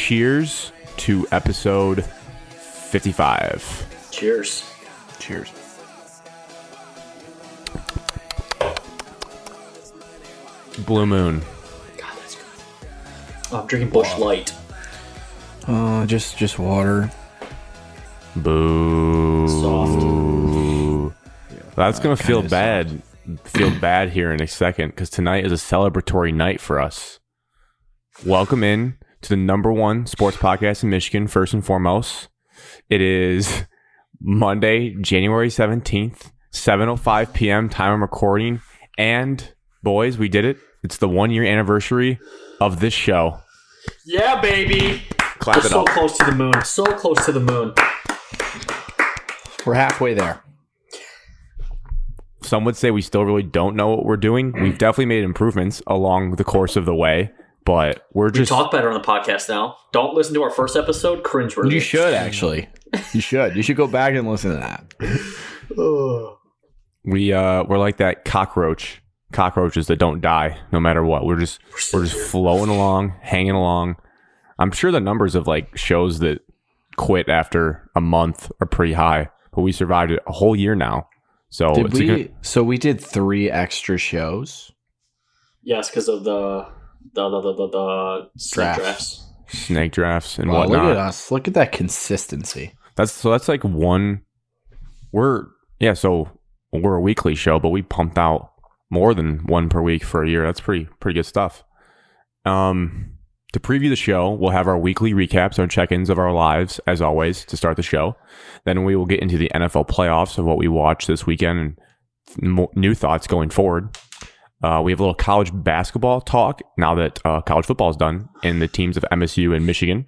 cheers to episode 55. Cheers. Cheers. Blue Moon. God, that's good. Oh, I'm drinking Busch Light. Just water. Boo. Soft. That's gonna feel kinda bad. Feel bad here in a second because tonight is a celebratory night for us. Welcome in to the number one sports podcast in Michigan. First and foremost, it is Monday, January 17th, 7:05 p.m. time of recording. And boys, we did it. It's the 1 year anniversary of this show. Yeah, baby. Clap We're it so up. close to the moon. So close to the moon. We're halfway there. Some would say we still really don't know what we're doing. We've definitely made improvements along the course of the way, but We just talk better on the podcast now. Don't listen to our first episode. Cringeworthy. You should actually. You should. You should go back and listen to that. we're like that cockroaches that don't die no matter what. We're just flowing along, hanging along. I'm sure the numbers of like shows that quit after a month are pretty high, but we survived it a whole year now. So So we did 3 extra shows. Yes, because of the snake drafts. snake drafts and Wow, whatnot. look at us. Look at that consistency. That's like one. We're a weekly show, but we pumped out more than one per week for a year. That's pretty good stuff. To preview the show, we'll have our weekly recaps, our check-ins of our lives, as always, to start the show. Then we will get into the NFL playoffs of what we watched this weekend and new thoughts going forward. We have a little college basketball talk now that college football is done and the teams of MSU and Michigan.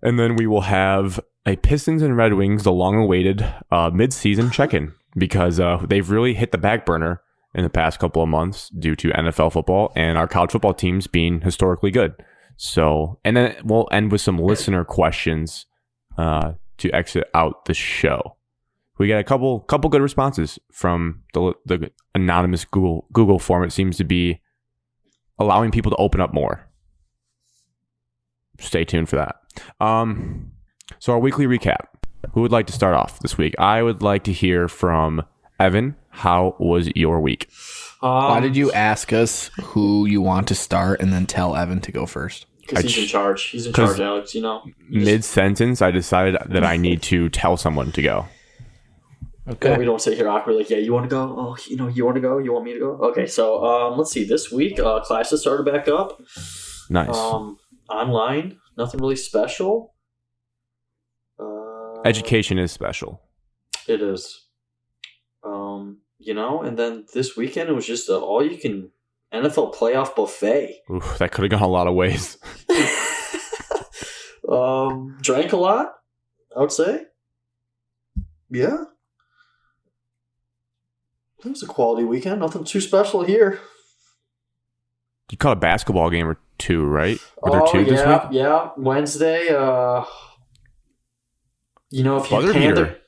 And then we will have a Pistons and Red Wings, the long-awaited mid-season check-in, because they've really hit the back burner in the past couple of months due to NFL football and our college football teams being historically good. So, and then we'll end with some listener questions to exit out the show. We got a couple good responses from the anonymous Google form. It seems to be allowing people to open up more. Stay tuned for that. So our weekly recap. Who would like to start off this week? I would like to hear from Evan. How was your week? Why did you ask us who you want to start and then tell Evan to go first? Because he's in charge. He's in charge, Alex. You know. Mid-sentence, I decided that I need to tell someone to go. Okay. We don't sit here awkwardly like, yeah, you want to go? Oh, you want to go? You want me to go? Okay, so let's see. This week, classes started back up. Nice. Online, nothing really special. Education is special. It is. And then this weekend it was just an all-you-can NFL playoff buffet. Oof, that could have gone a lot of ways. Drank a lot, I would say. Yeah. It was a quality weekend. Nothing too special here. You caught a basketball game or two, right? Were there two this week? Yeah. Wednesday, if you Buzzer pan beater.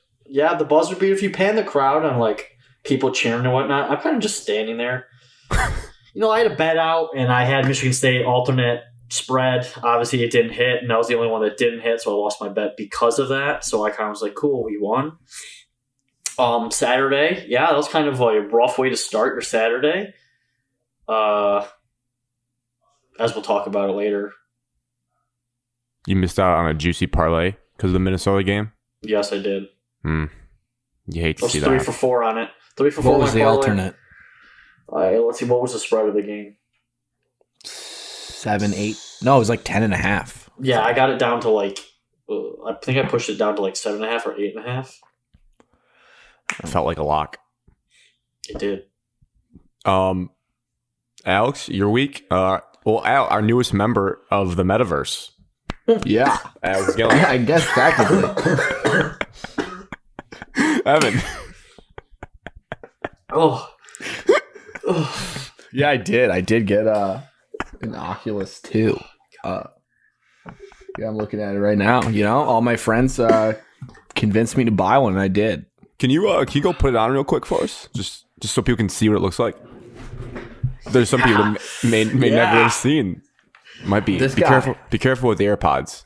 the buzzer beater, if you pan the crowd on like people cheering and whatnot, I'm kind of just standing there. I had a bet out and I had Michigan State alternate spread. Obviously it didn't hit and that was the only one that didn't hit, so I lost my bet because of that. So I kind of was like, cool, we won. Saturday, that was kind of a rough way to start your Saturday. As we'll talk about it later. You missed out on a juicy parlay because of the Minnesota game? Yes, I did. You hate to I was see 3 that. for 4 on it. 3 for 4. What was the alternate? Let's see, what was the spread of the game? 7, 8? No, it was like 10.5. Yeah, I got it down to like, I think I pushed it down to like 7.5 or 8.5. It felt like a lock. It did. Alex, your week? Al, our newest member of the metaverse. Yeah. Alex Gillen. I guess technically. Evan. Oh. Yeah, I did. I did get an Oculus 2. Yeah, I'm looking at it right now. All my friends convinced me to buy one, and I did. Can you go put it on real quick for us? Just so people can see what it looks like. There's some people that may never have seen. Might be. This Be guy. careful. Be careful with the AirPods.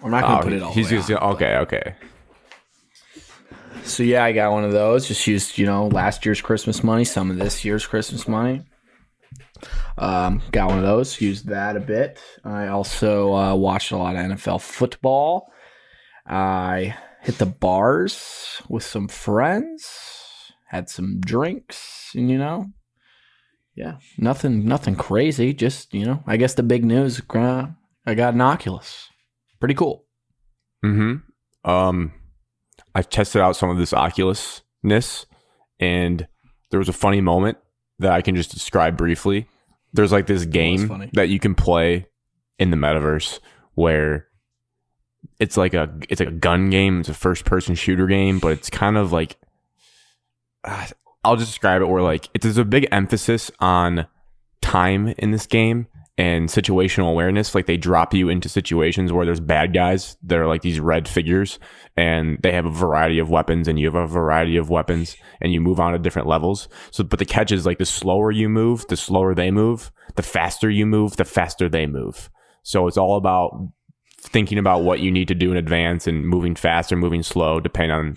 I'm not gonna put it all the way just on. okay. So yeah, I got one of those. Just used, last year's Christmas money, some of this year's Christmas money. Got one of those. Used that a bit. I also watched a lot of NFL football. I hit the bars with some friends. Had some drinks, and yeah, nothing crazy. Just I guess the big news. I got an Oculus. Pretty cool. I tested out some of this Oculus-ness, and there was a funny moment that I can just describe briefly. There's like this game that you can play in the metaverse where it's like a gun game. It's a first-person shooter game, but it's kind of like I'll just describe it where like there's a big emphasis on time in this game and situational awareness. Like they drop you into situations where there's bad guys that are like these red figures and they have a variety of weapons and you have a variety of weapons and you move on to different levels. So, but the catch is like the slower you move, the slower they move, the faster you move, the faster they move. So it's all about thinking about what you need to do in advance and moving fast or moving slow, depending on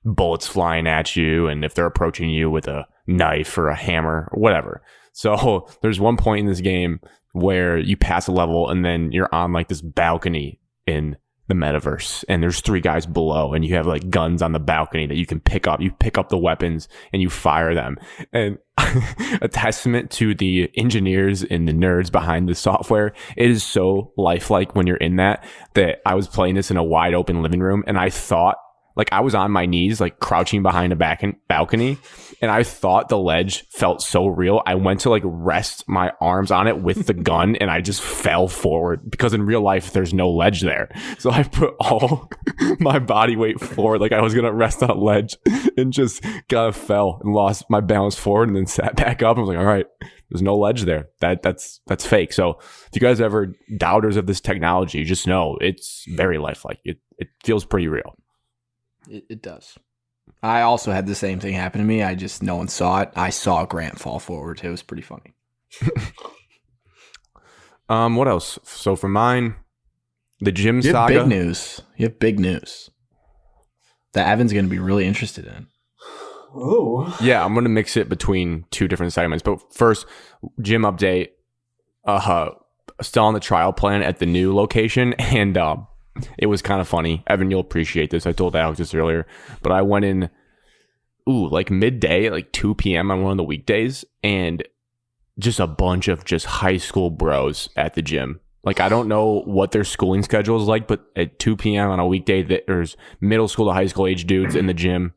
bullets flying at you and if they're approaching you with a knife or a hammer or whatever. So there's one point in this game where you pass a level and then you're on like this balcony in the metaverse and there's 3 guys below and you have like guns on the balcony that you can pick up. You pick up the weapons and you fire them. And a testament to the engineers and the nerds behind the software, it is so lifelike when you're in that I was playing this in a wide open living room and I thought like I was on my knees, like crouching behind a balcony, and I thought the ledge felt so real. I went to like rest my arms on it with the gun, and I just fell forward because in real life there's no ledge there. So I put all my body weight forward, like I was gonna rest on a ledge, and just fell and lost my balance forward, and then sat back up. I was like, all right, there's no ledge there. That's fake. So if you guys ever doubters of this technology, just know it's very lifelike. It feels pretty real. It does. I also had the same thing happen to me. No one saw it. I saw Grant fall forward. It was pretty funny. What else? So for mine, the gym you have saga. Big news. You have big news that Evan's going to be really interested in. Oh. Yeah, I'm going to mix it between 2 different segments. But first, gym update. Still on the trial plan at the new location, and it was kind of funny. Evan, you'll appreciate this. I told Alex this earlier, but I went in, like midday, like 2 p.m. on one of the weekdays, and just a bunch of just high school bros at the gym. Like, I don't know what their schooling schedule is like, but at 2 p.m. on a weekday, there's middle school to high school age dudes in the gym.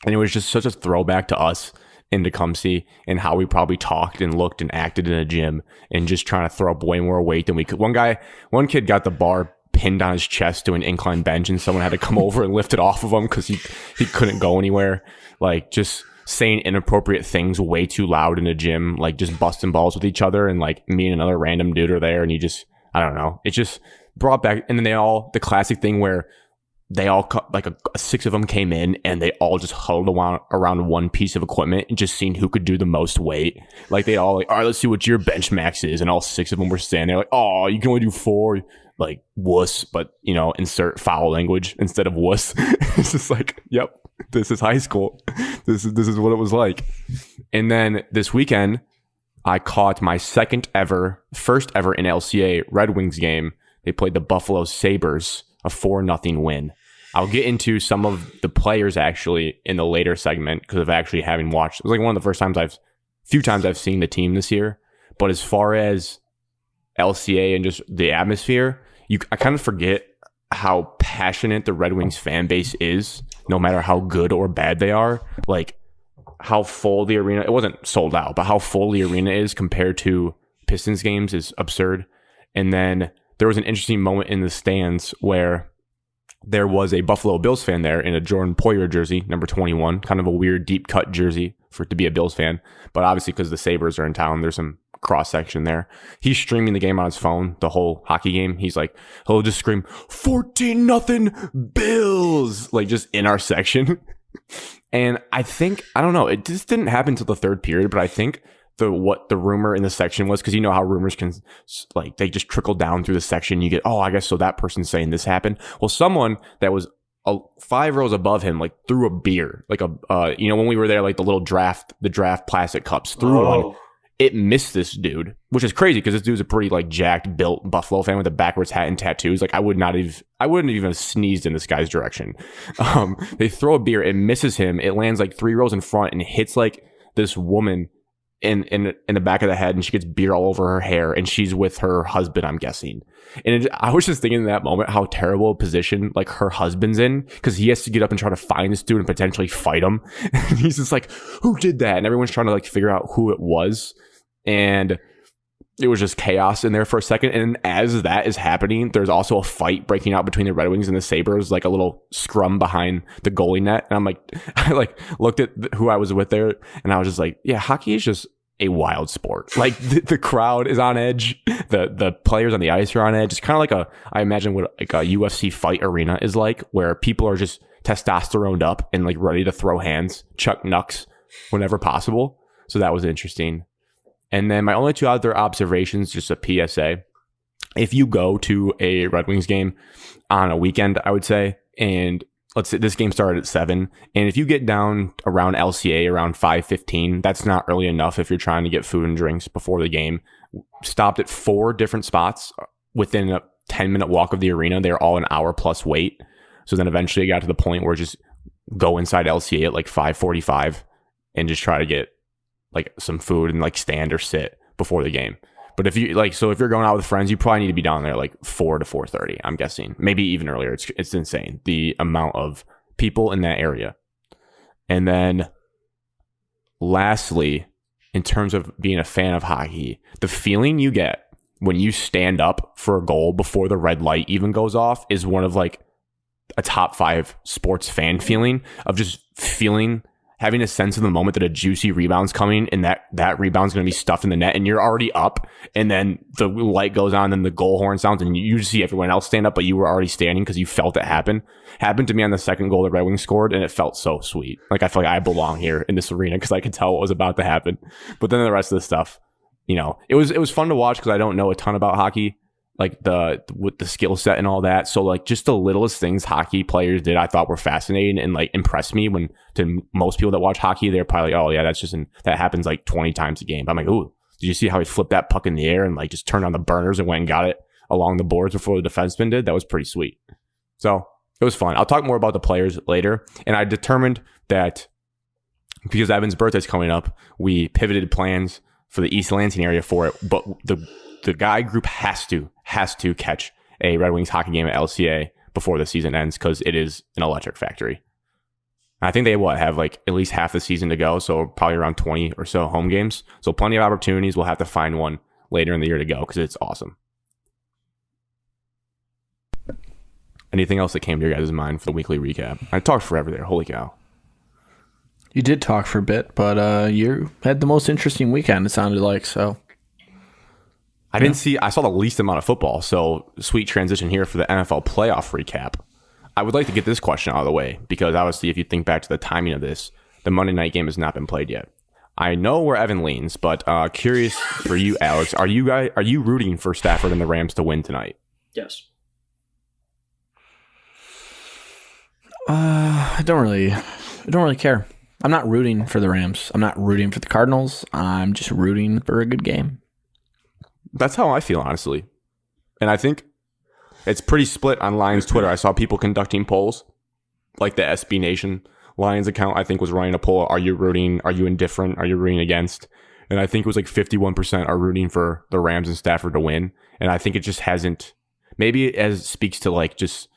And it was just such a throwback to us in Tecumseh and how we probably talked and looked and acted in a gym and just trying to throw up way more weight than we could. One kid got the bar pinned on his chest to an incline bench and someone had to come over and lift it off of him because he couldn't go anywhere. Like just saying inappropriate things way too loud in a gym, like just busting balls with each other, and like me and another random dude are there, and I don't know, it just brought back. And then the classic thing where they all like 6 of them came in and they all just huddled around one piece of equipment and just seeing who could do the most weight. Like they all like, all right, let's see what your bench max is, and all 6 of them were standing there like, oh, you can only do 4. Like wuss, but insert foul language instead of wuss. It's just like, yep, this is high school. This is what it was like. And then this weekend, I caught my first ever in LCA Red Wings game. They played the Buffalo Sabres, a 4-0 win. I'll get into some of the players actually in the later segment because of actually having watched. It was like one of the first few times I've seen the team this year. But as far as LCA and just the atmosphere, I kind of forget how passionate the Red Wings fan base is, no matter how good or bad they are. Like how full the arena, it wasn't sold out, but how full the arena is compared to Pistons games is absurd. And then there was an interesting moment in the stands where there was a Buffalo Bills fan there in a Jordan Poyer jersey, number 21, kind of a weird deep cut jersey for it to be a Bills fan. But obviously because the Sabres are in town, there's some cross section there. He's streaming the game on his phone, the whole hockey game. He'll just scream 14-0 Bills, like just in our section. And I don't know, it just didn't happen until the 3rd period, but I think what the rumor in the section was, because you know how rumors can like they just trickle down through the section. You get, oh, I guess so that person's saying this happened. Well, someone that was 5 rows above him like threw a beer, like when we were there, like the draft plastic cups, threw one. It missed this dude, which is crazy because this dude's a pretty like jacked, built Buffalo fan with a backwards hat and tattoos. Like I wouldn't even have sneezed in this guy's direction. They throw a beer, it misses him, it lands like 3 rows in front and hits like this woman in the back of the head, and she gets beer all over her hair, and she's with her husband, I'm guessing. And I was just thinking in that moment how terrible a position like her husband's in, because he has to get up and try to find this dude and potentially fight him. And he's just like, who did that? And everyone's trying to like figure out who it was. And it was just chaos in there for a second. And as that is happening, there's also a fight breaking out between the Red Wings and the Sabres, like a little scrum behind the goalie net. And I'm like, I like looked at who I was with there, and I was just like, yeah, hockey is just a wild sport. Like the crowd is on edge. The players on the ice are on edge. It's kind of like I imagine what like a UFC fight arena is like, where people are just testosteroned up and like ready to throw hands, chuck knucks whenever possible. So that was interesting. And then my only 2 other observations, just a PSA. If you go to a Red Wings game on a weekend, I would say, and let's say this game started at 7, and if you get down around LCA around 5:15, that's not early enough if you're trying to get food and drinks before the game. Stopped at 4 different spots within a 10-minute walk of the arena. They're all an hour plus wait. So then eventually it got to the point where just go inside LCA at like 5:45 and just try to get like some food and like stand or sit before the game. But if you like, so if you're going out with friends, you probably need to be down there like 4 to 4:30. I'm guessing, maybe even earlier. It's insane the amount of people in that area. And then, lastly, in terms of being a fan of hockey, the feeling you get when you stand up for a goal before the red light even goes off is one of like a top 5 sports fan feeling of just having a sense of the moment that a juicy rebound's coming, and that rebound's going to be stuffed in the net, and you're already up, and then the light goes on, and the goal horn sounds, and you see everyone else stand up, but you were already standing because you felt it happen. Happened to me on the second goal the Red Wings scored, and it felt so sweet. Like I feel like I belong here in this arena because I could tell what was about to happen. But then the rest of the stuff, it was fun to watch because I don't know a ton about hockey, like with the skill set and all that. So like just the littlest things hockey players did, I thought were fascinating and like impressed me. When to most people that watch hockey, they're probably like, oh yeah, that happens like 20 times a game. But I'm like, ooh, did you see how he flipped that puck in the air and like just turned on the burners and went and got it along the boards before the defenseman did? That was pretty sweet. So it was fun. I'll talk more about the players later. And I determined that because Evan's birthday's coming up, we pivoted plans for the East Lansing area for it. But the guy group has to catch a Red Wings hockey game at LCA before the season ends, because it is an electric factory. I think they have like at least half the season to go, so probably around 20 or so home games. So plenty of opportunities. We'll have to find one later in the year to go because it's awesome. Anything else that came to your guys' mind for the weekly recap? I talked forever there. Holy cow. You did talk for a bit, but you had the most interesting weekend, it sounded like, so. I saw the least amount of football, so sweet transition here for the NFL playoff recap. I would like to get this question out of the way, because obviously if you think back to the timing of this, the Monday night game has not been played yet. I know where Evan leans, but curious for you, Alex, are you rooting for Stafford and the Rams to win tonight? Yes. I don't really care. I'm not rooting for the Rams. I'm not rooting for the Cardinals. I'm just rooting for a good game. That's how I feel, honestly. And I think it's pretty split on Lions Twitter. I saw people conducting polls, like the SB Nation Lions account, I think, was running a poll. Are you rooting? Are you indifferent? Are you rooting against? And I think it was like 51% are rooting for the Rams and Stafford to win. And I think it just hasn't, maybe it speaks to like just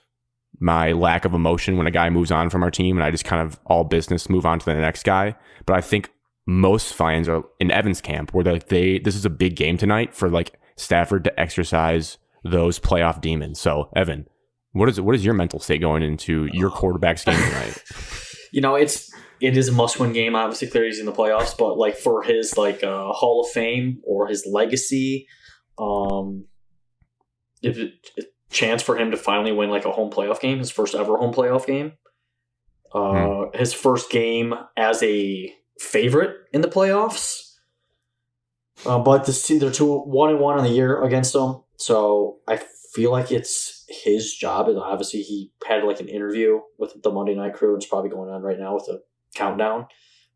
my lack of emotion when a guy moves on from our team and I just kind of all business move on to the next guy. But I think most fans are in Evan's camp where this is a big game tonight for like Stafford to exercise those playoff demons. So Evan, what is your mental state going into your quarterback's game tonight? It is a must-win game. Obviously, clearly he's in the playoffs, but like for his Hall of Fame or his legacy, if a chance for him to finally win like a home playoff game, his first ever home playoff game, his first game as a favorite in the playoffs. But they're 1-1 on the year against them, so I feel like it's his job. And obviously, he had like an interview with the Monday Night Crew, and it's probably going on right now with a countdown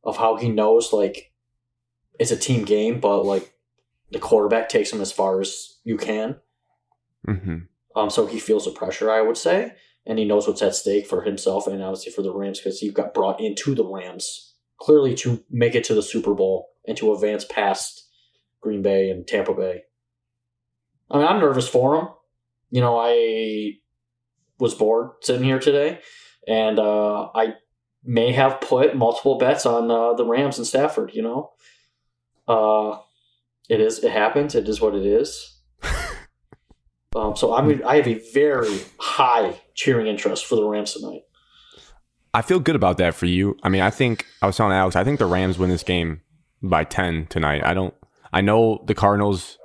of how he knows like it's a team game, but like the quarterback takes him as far as you can. Mm-hmm. So he feels the pressure, I would say, and he knows what's at stake for himself and obviously for the Rams because he got brought into the Rams clearly to make it to the Super Bowl and to advance past Green Bay and Tampa Bay. I mean, I'm nervous for him. You know, I was bored sitting here today, and I may have put multiple bets on the Rams and Stafford. You know, it happens. It is what it is. So I have a very high cheering interest for the Rams tonight. I feel good about that for you. I mean, I was telling Alex, I think the Rams win this game by 10 tonight. I know the Cardinals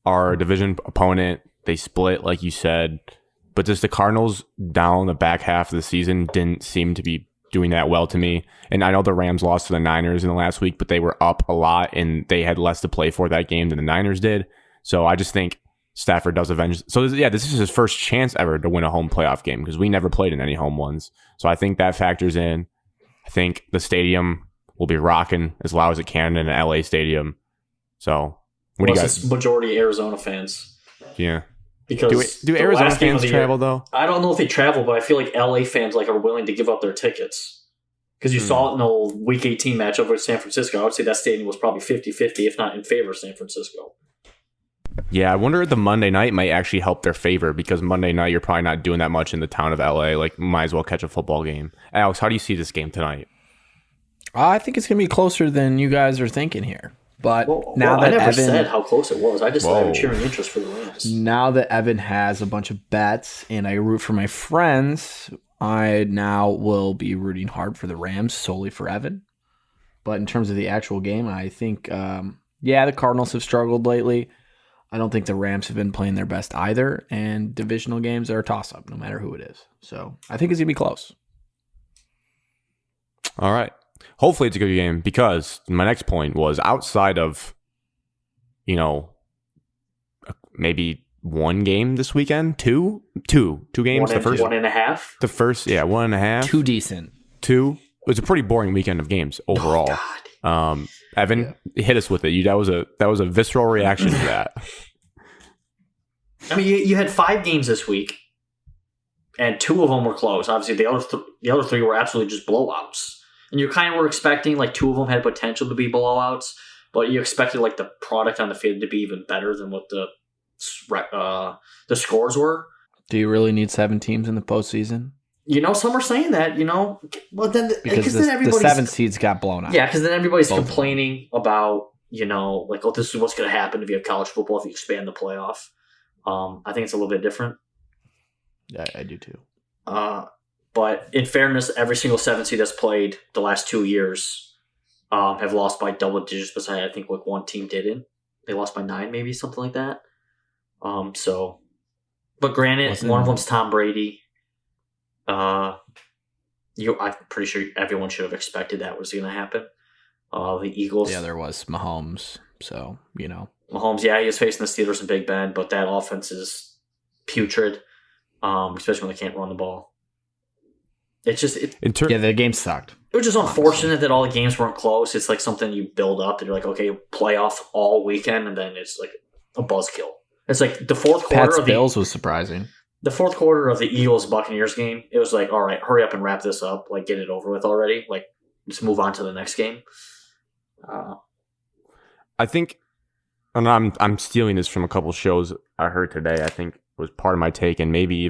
are a division opponent. They split, like you said, but just the Cardinals down the back half of the season didn't seem to be doing that well to me. And I know the Rams lost to the Niners in the last week, but they were up a lot and they had less to play for that game than the Niners did. So I just think Stafford does avenge. So yeah, this is his first chance ever to win a home playoff game because we never played in any home ones. So I think that factors in. I think the stadium will be rocking as loud as it can in an LA stadium. So what do you guys? Majority Arizona fans. Yeah. Because do Arizona fans travel though? I don't know if they travel, but I feel like LA fans like are willing to give up their tickets. Because you saw it in the Week 18 matchup with San Francisco. I would say that stadium was probably 50-50, if not in favor of San Francisco. Yeah, I wonder if the Monday night might actually help their favor because Monday night you're probably not doing that much in the town of LA. Like, might as well catch a football game. Alex, how do you see this game tonight? I think it's going to be closer than you guys are thinking here. But I never said how close it was. I just have a cheering interest for the Rams. Now that Evan has a bunch of bets and I root for my friends, I now will be rooting hard for the Rams solely for Evan. But in terms of the actual game, I think, the Cardinals have struggled lately. I don't think the Rams have been playing their best either, and divisional games are a toss-up no matter who it is. So I think it's going to be close. All right. Hopefully it's a good game because my next point was outside of, maybe one game this weekend, two games. The first 1.5. The first, 1.5. Too decent. Two. It was a pretty boring weekend of games overall. Oh, Evan, hit us with it. That was a visceral reaction to that. I mean, you had 5 games this week, and 2 of them were close. Obviously, the other 3 were absolutely just blowouts. And you kind of were expecting like 2 of them had potential to be blowouts, but you expected like the product on the field to be even better than what the scores were. Do you really need 7 teams in the postseason? Some are saying that, well then because then the 7 seeds got blown out. Yeah, because then everybody's complaining about, this is what's going to happen if you have college football if you expand the playoff. I think it's a little bit different. Yeah, I do too. But in fairness, every single 7 seed that's played the last 2 years have lost by double digits. Besides, I think like one team didn't. They lost by 9, maybe something like that. But granted, one of them's Tom Brady. I'm pretty sure everyone should have expected that was going to happen. The Eagles. Yeah, there was Mahomes. So, Mahomes, he was facing the Steelers and Big Ben, but that offense is putrid, especially when they can't run the ball. It's just... the game sucked. It was just unfortunate that all the games weren't close. It's like something you build up and you're like, okay, playoff all weekend, and then it's like a buzzkill. It's like the fourth quarter of the Bills was surprising. The fourth quarter of the Eagles-Buccaneers game, it was like, all right, hurry up and wrap this up. Like, get it over with already. Like, just move on to the next game. I think, and I'm stealing this from a couple shows I heard today. I think it was part of my take, and maybe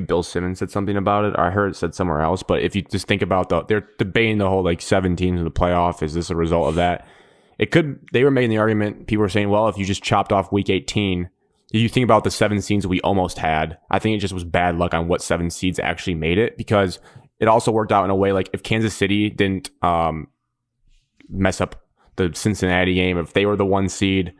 Bill Simmons said something about it, or I heard it said somewhere else. But if you just think about they're debating the whole like 7 teams in the playoff. Is this a result of that? They were making the argument. People were saying, well, if you just chopped off week 18, you think about the 7 seeds we almost had. I think it just was bad luck on what 7 seeds actually made it, because it also worked out in a way like if Kansas City didn't mess up the Cincinnati game, if they were the 1 seed,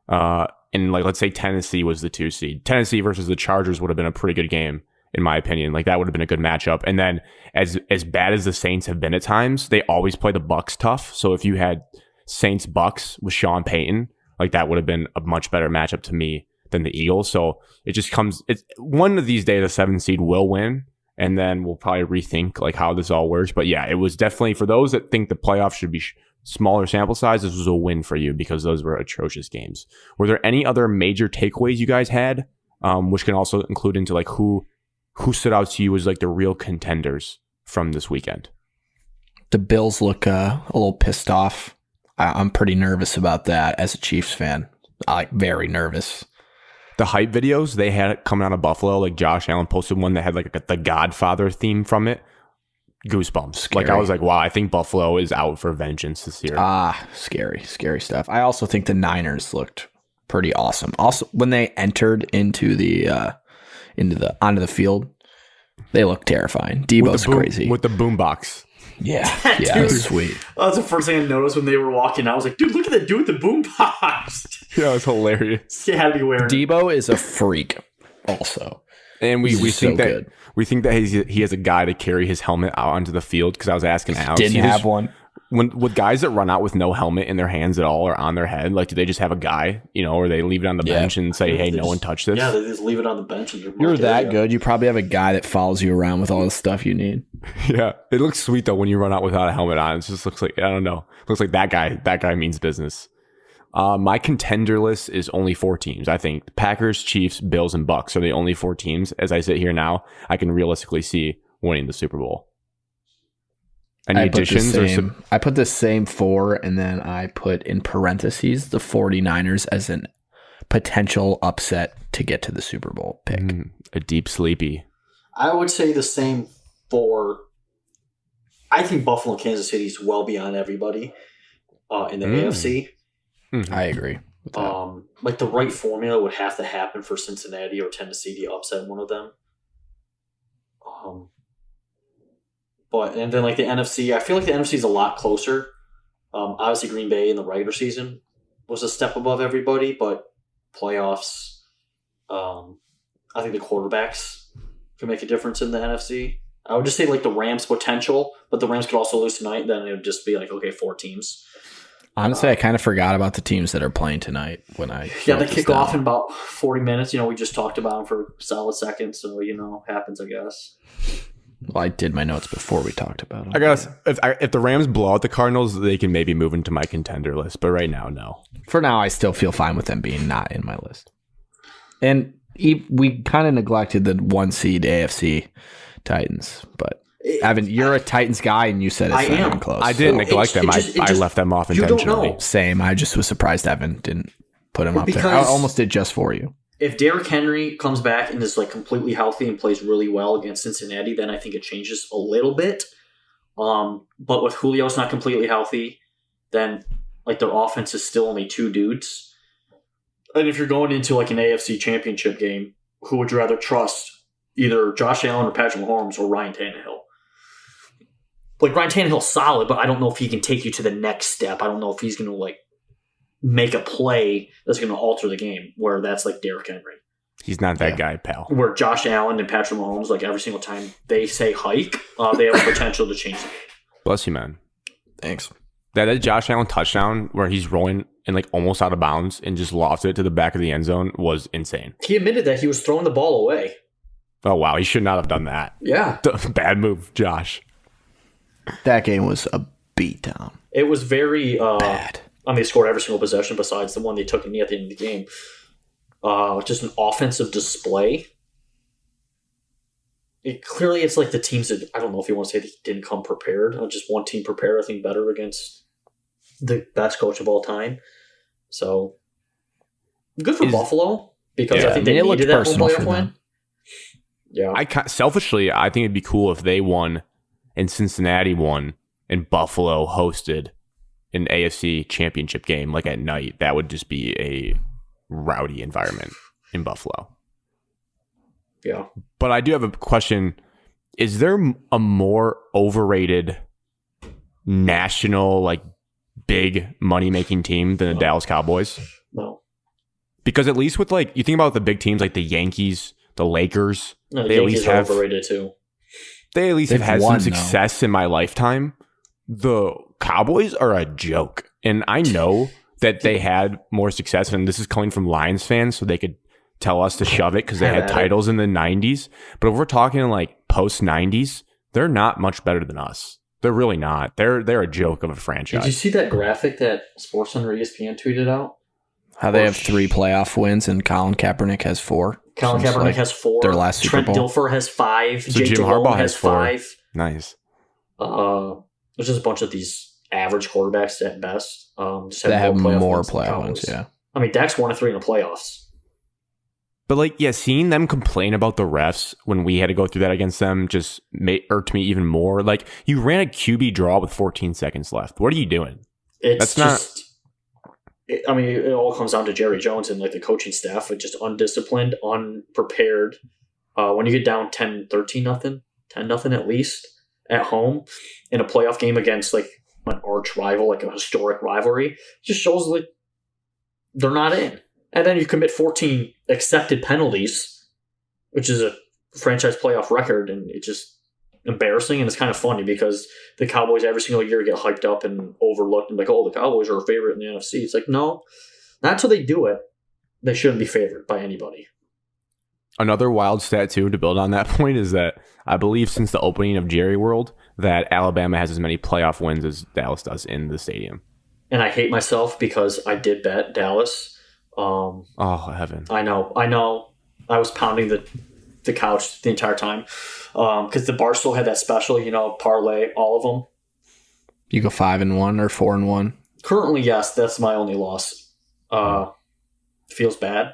and like let's say Tennessee was the 2 seed, Tennessee versus the Chargers would have been a pretty good game in my opinion. Like that would have been a good matchup. And then as bad as the Saints have been at times, they always play the Bucks tough. So if you had Saints Bucks with Sean Payton, like that would have been a much better matchup to me than the Eagles. So it just comes. It's one of these days, a 7 seed will win, and then we'll probably rethink like how this all works. But yeah, it was definitely for those that think the playoffs should be smaller sample size. This was a win for you because those were atrocious games. Were there any other major takeaways you guys had, which can also include into like who stood out to you as like the real contenders from this weekend? The Bills look a little pissed off. I'm pretty nervous about that as a Chiefs fan. Very nervous. The hype videos they had coming out of Buffalo, like Josh Allen posted one that had like the Godfather theme from it. Goosebumps. Scary. Like I was like, wow, I think Buffalo is out for vengeance this year. Scary stuff. I also think the Niners looked pretty awesome. Also, when they entered onto the field, they looked terrifying. Debo's crazy with the boombox. Yeah, it was sweet. That was the first thing I noticed when they were walking. I was like, dude, look at that dude with the boombox. Yeah, it was hilarious. He had to be wearing. Debo is a freak, also, and we think that good. We think that he has a guy to carry his helmet out onto the field because I was asking Alex. Didn't have one. With guys that run out with no helmet in their hands at all or on their head, like do they just have a guy, or they leave it on the bench and say, hey, no one touch this? Yeah, they just leave it on the bench. And you're that good. You probably have a guy that follows you around with all the stuff you need. Yeah. It looks sweet though when you run out without a helmet on. It just looks like, I don't know. It looks like that guy means business. My contender list is only 4 teams. I think Packers, Chiefs, Bills, and Bucks are the only 4 teams. As I sit here now, I can realistically see winning the Super Bowl. Any additions? I put the same 4, and then I put in parentheses the 49ers as an potential upset to get to the Super Bowl pick. A deep sleepy. I would say the same 4. I think Buffalo and Kansas City is well beyond everybody in the AFC. I agree with that. Like the right formula would have to happen for Cincinnati or Tennessee to upset one of them. And then like the NFC, I feel like the NFC is a lot closer. Obviously, Green Bay in the regular season was a step above everybody, but playoffs, I think the quarterbacks can make a difference in the NFC. I would just say like the Rams potential, but the Rams could also lose tonight. Then it would just be like, okay, 4 teams. Honestly, I kind of forgot about the teams that are playing tonight when I they kick off in about 40 minutes. We just talked about them for a solid second, so happens, I guess. Well, I did my notes before we talked about them. I guess if the Rams blow out the Cardinals, they can maybe move into my contender list. But right now, no. For now, I still feel fine with them being not in my list. And we kind of neglected the 1 seed AFC Titans. But Evan, you're a Titans guy, and you said it's not even close. I didn't neglect them. I left them off intentionally. Same. I just was surprised Evan didn't put him up there. I almost did just for you. If Derrick Henry comes back and is like completely healthy and plays really well against Cincinnati, then I think it changes a little bit. But with Julio's not completely healthy, then like their offense is still only 2 dudes. And if you're going into like an AFC championship game, who would you rather trust? Either Josh Allen or Patrick Mahomes or Ryan Tannehill? Like Ryan Tannehill's solid, but I don't know if he can take you to the next step. I don't know if he's going to like make a play that's going to alter the game, where that's like Derrick Henry. He's not that guy, pal. Where Josh Allen and Patrick Mahomes, like every single time they say hike, they have the potential to change the game. Bless you, man. Thanks. That Josh Allen touchdown where he's rolling and like almost out of bounds and just lofted it to the back of the end zone was insane. He admitted that he was throwing the ball away. Oh, wow. He should not have done that. Yeah. Bad move, Josh. That game was a beatdown. It was very bad. They scored every single possession besides the one they took a knee at the end of the game. Just an offensive display. It's like the teams that, I don't know if you want to say they didn't come prepared. Just one team prepared, I think, better against the best coach of all time. So, good for Buffalo, because I think they needed that home playoff win. Yeah. Selfishly, I think it'd be cool if they won and Cincinnati won and Buffalo hosted an AFC championship game like at night. That would just be a rowdy environment in Buffalo. Yeah. But I do have a question. Is there a more overrated national, like big money-making team than the Dallas Cowboys? No. Because at least with like, you think about the big teams like the Yankees, the Lakers, no, the Yankees are overrated too. They at least have had some success in my lifetime. The Cowboys are a joke And I know that they had more success, and this is coming from Lions fans, so they could tell us to shove it because they had titles in the 90s. But if we're talking like post 90s, they're not much better than us. They're really not. They're a joke of a franchise. Did you see that graphic that SportsCenter ESPN tweeted out? How they have 3 playoff wins and Colin Kaepernick has 4. Colin Kaepernick has 4. Their last Super Trent Bowl. Dilfer has 5. So Jake Jim Delhomme Harbaugh has 4. 5. Nice. There's just a bunch of these average quarterbacks at best. Just They have more wins than the playoff Cowboys. wins, yeah. I mean, Dak's 1-3 in the playoffs. But like, yeah, seeing them complain about the refs when we had to go through that against them just irked me even more. Like, you ran a QB draw with 14 seconds left. What are you doing? It's I mean, it all comes down to Jerry Jones and like the coaching staff, with just undisciplined, unprepared. When you get down 10-13 nothing, 10-0 at least at home in a playoff game against like an arch rival, like a historic rivalry, it just shows like they're not in. And then you commit 14 accepted penalties, which is a franchise playoff record, and it's just embarrassing. And it's kind of funny because the Cowboys every single year get hyped up and overlooked and like, oh, the Cowboys are a favorite in the NFC. It's like, no, not until they do it. They shouldn't be favored by anybody. Another wild stat, too, to build on that point is that I believe since the opening of Jerry World that Alabama has as many playoff wins as Dallas does in the stadium. And I hate myself because I did bet Dallas. Oh, heaven. I know. I was pounding the couch the entire time because the Barstool had that special, parlay all of them. You go 5-1 or 4-1. Currently, yes, that's my only loss. Feels bad.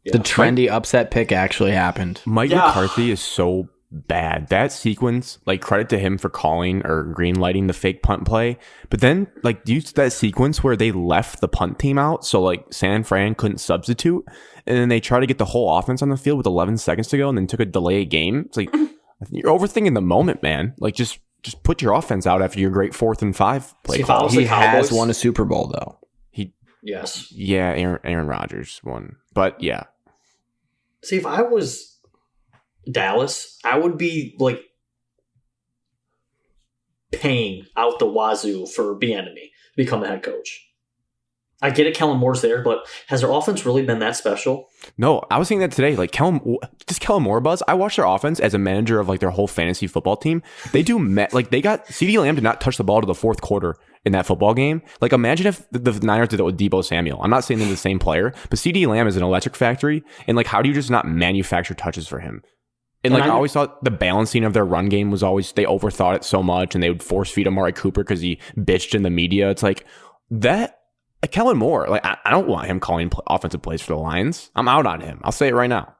Yeah. The trendy upset pick actually happened. Mike McCarthy is so bad. That sequence, like, credit to him for calling or green lighting the fake punt play. But then, like, use that sequence where they left the punt team out, so like San Fran couldn't substitute, and then they try to get the whole offense on the field with 11 seconds to go, and then took a delay game. It's like you're overthinking the moment, man. Like, just put your offense out after your great 4th and 5 play call. He has won a Super Bowl though. Yes. Yeah, Aaron Rodgers won, but yeah. See, if I was Dallas, I would be like paying out the wazoo for Bieniemy to become the head coach. I get it, Kellen Moore's there, but has their offense really been that special? No, I was thinking that today. Like, Kellen Moore buzz. I watched their offense as a manager of like their whole fantasy football team. They do like they got CeeDee Lamb did not touch the ball to the 4th quarter in that football game. Like, imagine if the Niners did that with Deebo Samuel. I'm not saying they're the same player, but CeeDee Lamb is an electric factory, and like, how do you just not manufacture touches for him? And like, I always thought the balancing of their run game was always, they overthought it so much, and they would force feed Amari Cooper because he bitched in the media. It's like that. Kellen Moore, like, I don't want him calling offensive plays for the Lions. I'm out on him. I'll say it right now.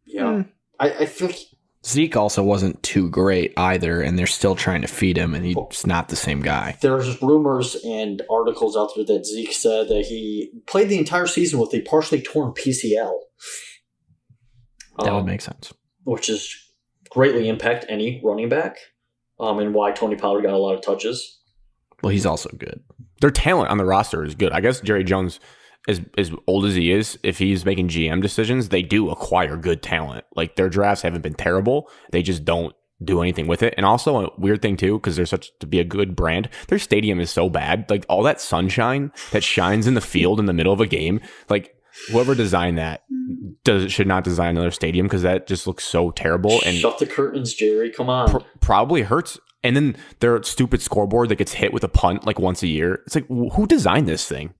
Yeah. I feel Zeke also wasn't too great either, and they're still trying to feed him, and he's not the same guy. There's rumors and articles out there that Zeke said that he played the entire season with a partially torn PCL. That would make sense. Which is greatly impact any running back, and why Tony Pollard got a lot of touches. Well, he's also good. Their talent on the roster is good. I guess Jerry Jones, as old as he is, if he's making GM decisions, they do acquire good talent. Like, their drafts haven't been terrible. They just don't do anything with it. And also a weird thing too, because they're such to be a good brand, their stadium is so bad. Like, all that sunshine that shines in the field in the middle of a game, like, whoever designed that should not design another stadium, because that just looks so terrible. And shut the curtains, Jerry. Come on. Probably hurts. And then their stupid scoreboard that gets hit with a punt like once a year. It's like, who designed this thing?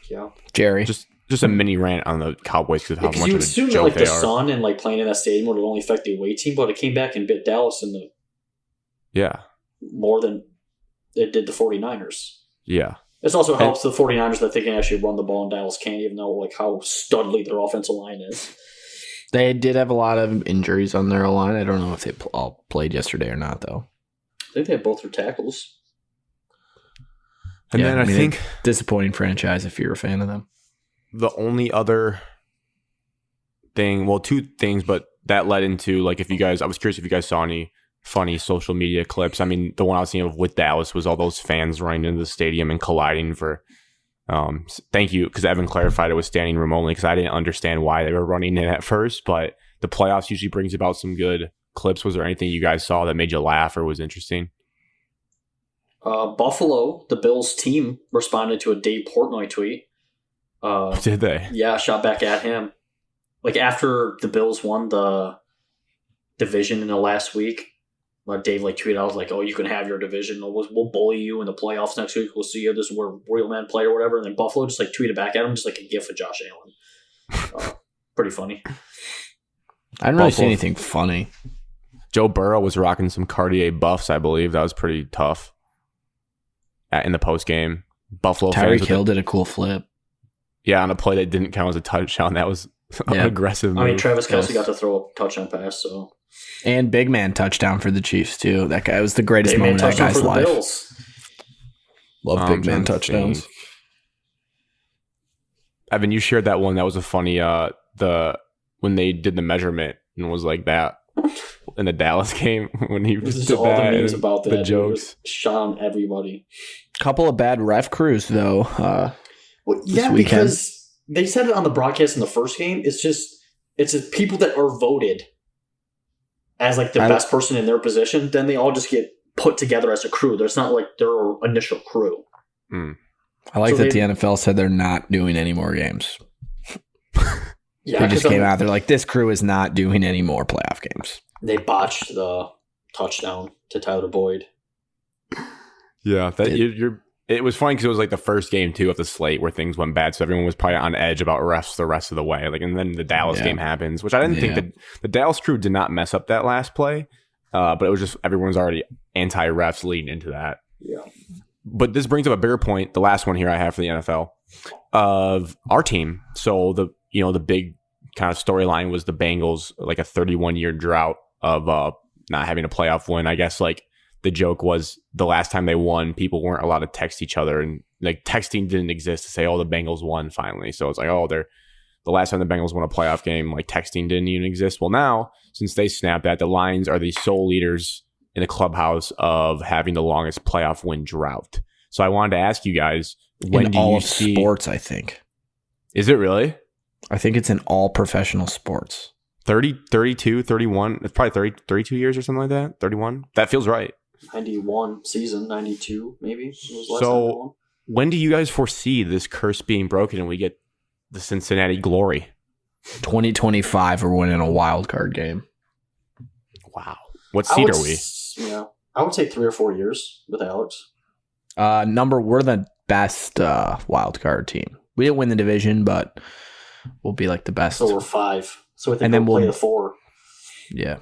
Yeah, Jerry. Just a mini rant on the Cowboys because how much you of a assume joke like they the are. sun and like playing in that stadium would only affect the away team, but it came back and bit Dallas in the more than it did the 49ers. Yeah. This also helps the 49ers that they can actually run the ball and Dallas can't, even know like how studly their offensive line is. They did have a lot of injuries on their line. I don't know if they all played yesterday or not, though. I think they have both their tackles. And then I think disappointing franchise if you're a fan of them. The only other thing, well, 2 things, but that led into like, I was curious if you guys saw any funny social media clips. I mean, the one I was seeing of with Dallas was all those fans running into the stadium and colliding for. Thank you, because Evan clarified it was standing room only, because I didn't understand why they were running in at first, but the playoffs usually brings about some good clips. Was there anything you guys saw that made you laugh or was interesting? Buffalo, the Bills team, responded to a Dave Portnoy tweet. Did they? Yeah, shot back at him. Like after the Bills won the division in the last week, Dave tweeted out like, "Oh, you can have your division. We'll bully you in the playoffs next week. We'll see you. This is where real men play or whatever." And then Buffalo just tweeted back at him, just a gif of Josh Allen. Pretty funny. I didn't really see anything funny. Joe Burrow was rocking some Cartier buffs, I believe. That was pretty tough. In the post game, Buffalo Tyreek Hill did a cool flip. Yeah, on a play that didn't count as a touchdown. That was an aggressive move. I mean, Travis Kelce got to throw a touchdown pass, so. And big man touchdown for the Chiefs too. That guy was the greatest moment of that guy's life. Bills. Love big man touchdowns. Evan, you shared that one. That was a funny. When they did the measurement and was like that in the Dallas game when he was did all that, the memes about that. The jokes. Shot on everybody. Couple of bad ref crews though. Because they said it on the broadcast in the first game. It's just people that are voted as the best person in their position. Then they all just get put together as a crew. There's not their initial crew. I like that the NFL said they're not doing any more games. Yeah, they just came out. They're like, this crew is not doing any more playoff games. They botched the touchdown to Tyler Boyd. Yeah, it was funny because it was the first game too of the slate where things went bad, so everyone was probably on edge about refs the rest of the way. And then the Dallas game happens, which I didn't think that the Dallas crew did not mess up that last play, but it was just everyone's already anti-refs leading into that. Yeah. But this brings up a bigger point. The last one here I have for the NFL of our team. So the big kind of storyline was the Bengals, a 31-year drought of not having a playoff win. I guess the joke was the last time they won, people weren't allowed to text each other, and texting didn't exist to say, "Oh, the Bengals won finally." So it's they're the last time the Bengals won a playoff game, texting didn't even exist. Well, now since they snapped that, the Lions are the sole leaders in the clubhouse of having the longest playoff win drought. So I wanted to ask you guys, when in do all you of see sports? I think. Is it really? I think it's in all professional sports. 30, 32, 31. It's probably 30, 32 years or something like that. 31. That feels right. 91 season, 92 maybe. It was less so when do you guys foresee this curse being broken and we get the Cincinnati glory? 2025, we're winning a wild card game. Wow. What seed are we? Yeah, I would say 3 or 4 years with Alex. We're the best wild card team. We didn't win the division, but we'll be the best. So we're 5. So I think we'll play the 4. Yeah.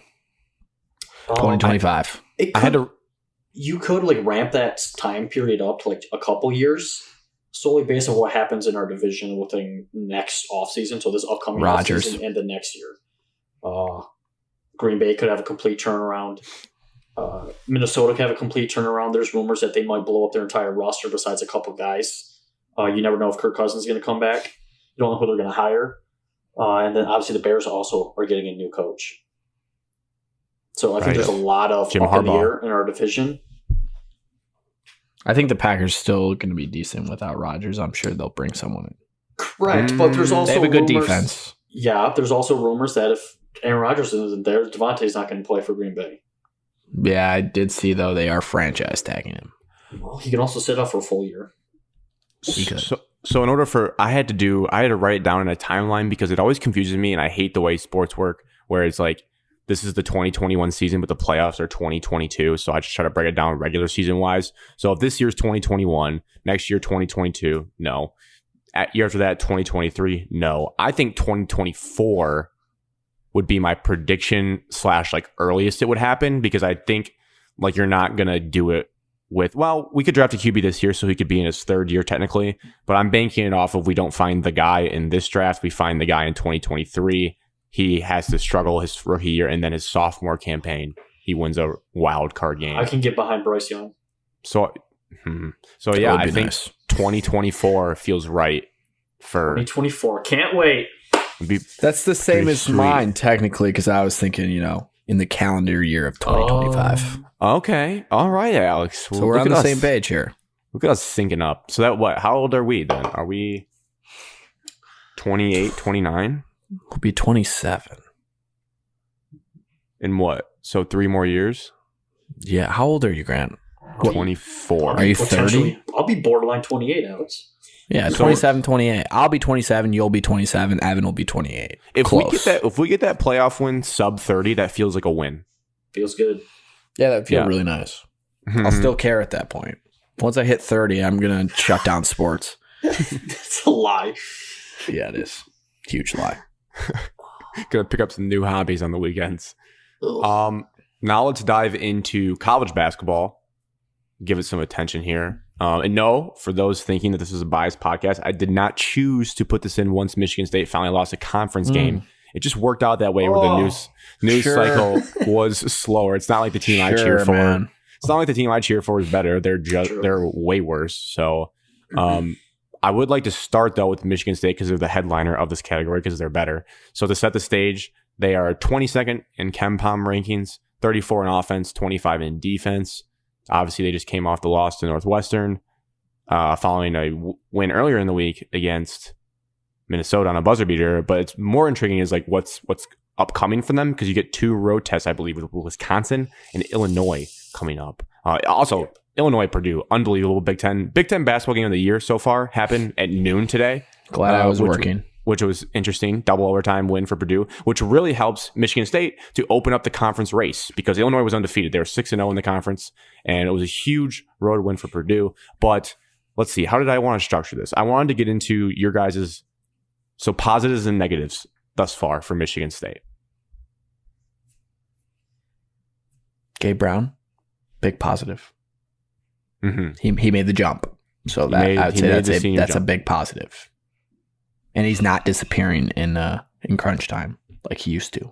2025. You could like ramp that time period up to like a couple years, solely based on what happens in our division within next offseason. So this upcoming offseason and the next year. Green Bay could have a complete turnaround. Minnesota could have a complete turnaround. There's rumors that they might blow up their entire roster besides a couple guys. You never know if Kirk Cousins is going to come back. You don't know who they're going to hire. And then obviously the Bears also are getting a new coach. So I think there's a lot of up in the air in our division. I think the Packers still going to be decent without Rodgers. I'm sure they'll bring someone in. Correct, but there's also they have a good defense. Yeah, there's also rumors that if Aaron Rodgers isn't there, Devontae's not going to play for Green Bay. Yeah, I did see though they are franchise tagging him. Well, he can also sit out for a full year. So in order for I had to write it down in a timeline because it always confuses me, and I hate the way sports work where it's like this is the 2021 season, but the playoffs are 2022. So I just try to break it down regular season wise. So if this year's 2021, next year 2022, no. Year after that 2023, no. I think 2024 would be my prediction / like earliest it would happen, because I think like you're not gonna do it with, well, we could draft a QB this year so he could be in his third year technically, but I'm banking it off of we don't find the guy in this draft, we find the guy in 2023. He has to struggle his rookie year, and then his sophomore campaign, he wins a wild card game. I can get behind Bryce Young. So yeah, I think 2024 feels right for 2024. Can't wait. That's the same as mine technically, because I was thinking, in the calendar year of 2025. Okay. All right, Alex. So we're on the same page here. Look at us syncing up. So that how old are we then? Are we 28, 29? We'll be 27. In what? So 3 more years? Yeah. How old are you, Grant? 24. Are you 30? I'll be borderline 28, Alex. Yeah, 27, 28. I'll be 27. You'll be 27. Evan will be 28. If we get that playoff win sub 30, that feels like a win. Feels good. Yeah, that feels really nice. I'll still care at that point. Once I hit 30, I'm going to shut down sports. That's a lie. Yeah, it is. Huge lie. Gonna pick up some new hobbies on the weekends. Now let's dive into college basketball. Give it some attention here. And no, for those thinking that this is a biased podcast, I did not choose to put this in once Michigan State finally lost a conference game. It just worked out that way where the news cycle was slower. It's not like the team I cheer for. Man. It's not like the team I cheer for is better. They're way worse. So I would like to start, though, with Michigan State because they're the headliner of this category because they're better. So to set the stage, they are 22nd in KenPom rankings, 34 in offense, 25 in defense. Obviously, they just came off the loss to Northwestern following a win earlier in the week against Minnesota on a buzzer beater. But it's more intriguing is like what's upcoming for them because you get 2 road tests, I believe, with Wisconsin and Illinois coming up. Also, Illinois, Purdue, unbelievable Big Ten basketball game of the year so far happened at noon today. Glad I was working. Which was interesting. Double overtime win for Purdue, which really helps Michigan State to open up the conference race because Illinois was undefeated. They were 6-0 in the conference, and it was a huge road win for Purdue. But let's see, how did I want to structure this? I wanted to get into your guys' positives and negatives thus far for Michigan State. Gabe Brown, big positive. Mm-hmm. He made the jump, so that I would say that's a big positive. And he's not disappearing in crunch time like he used to.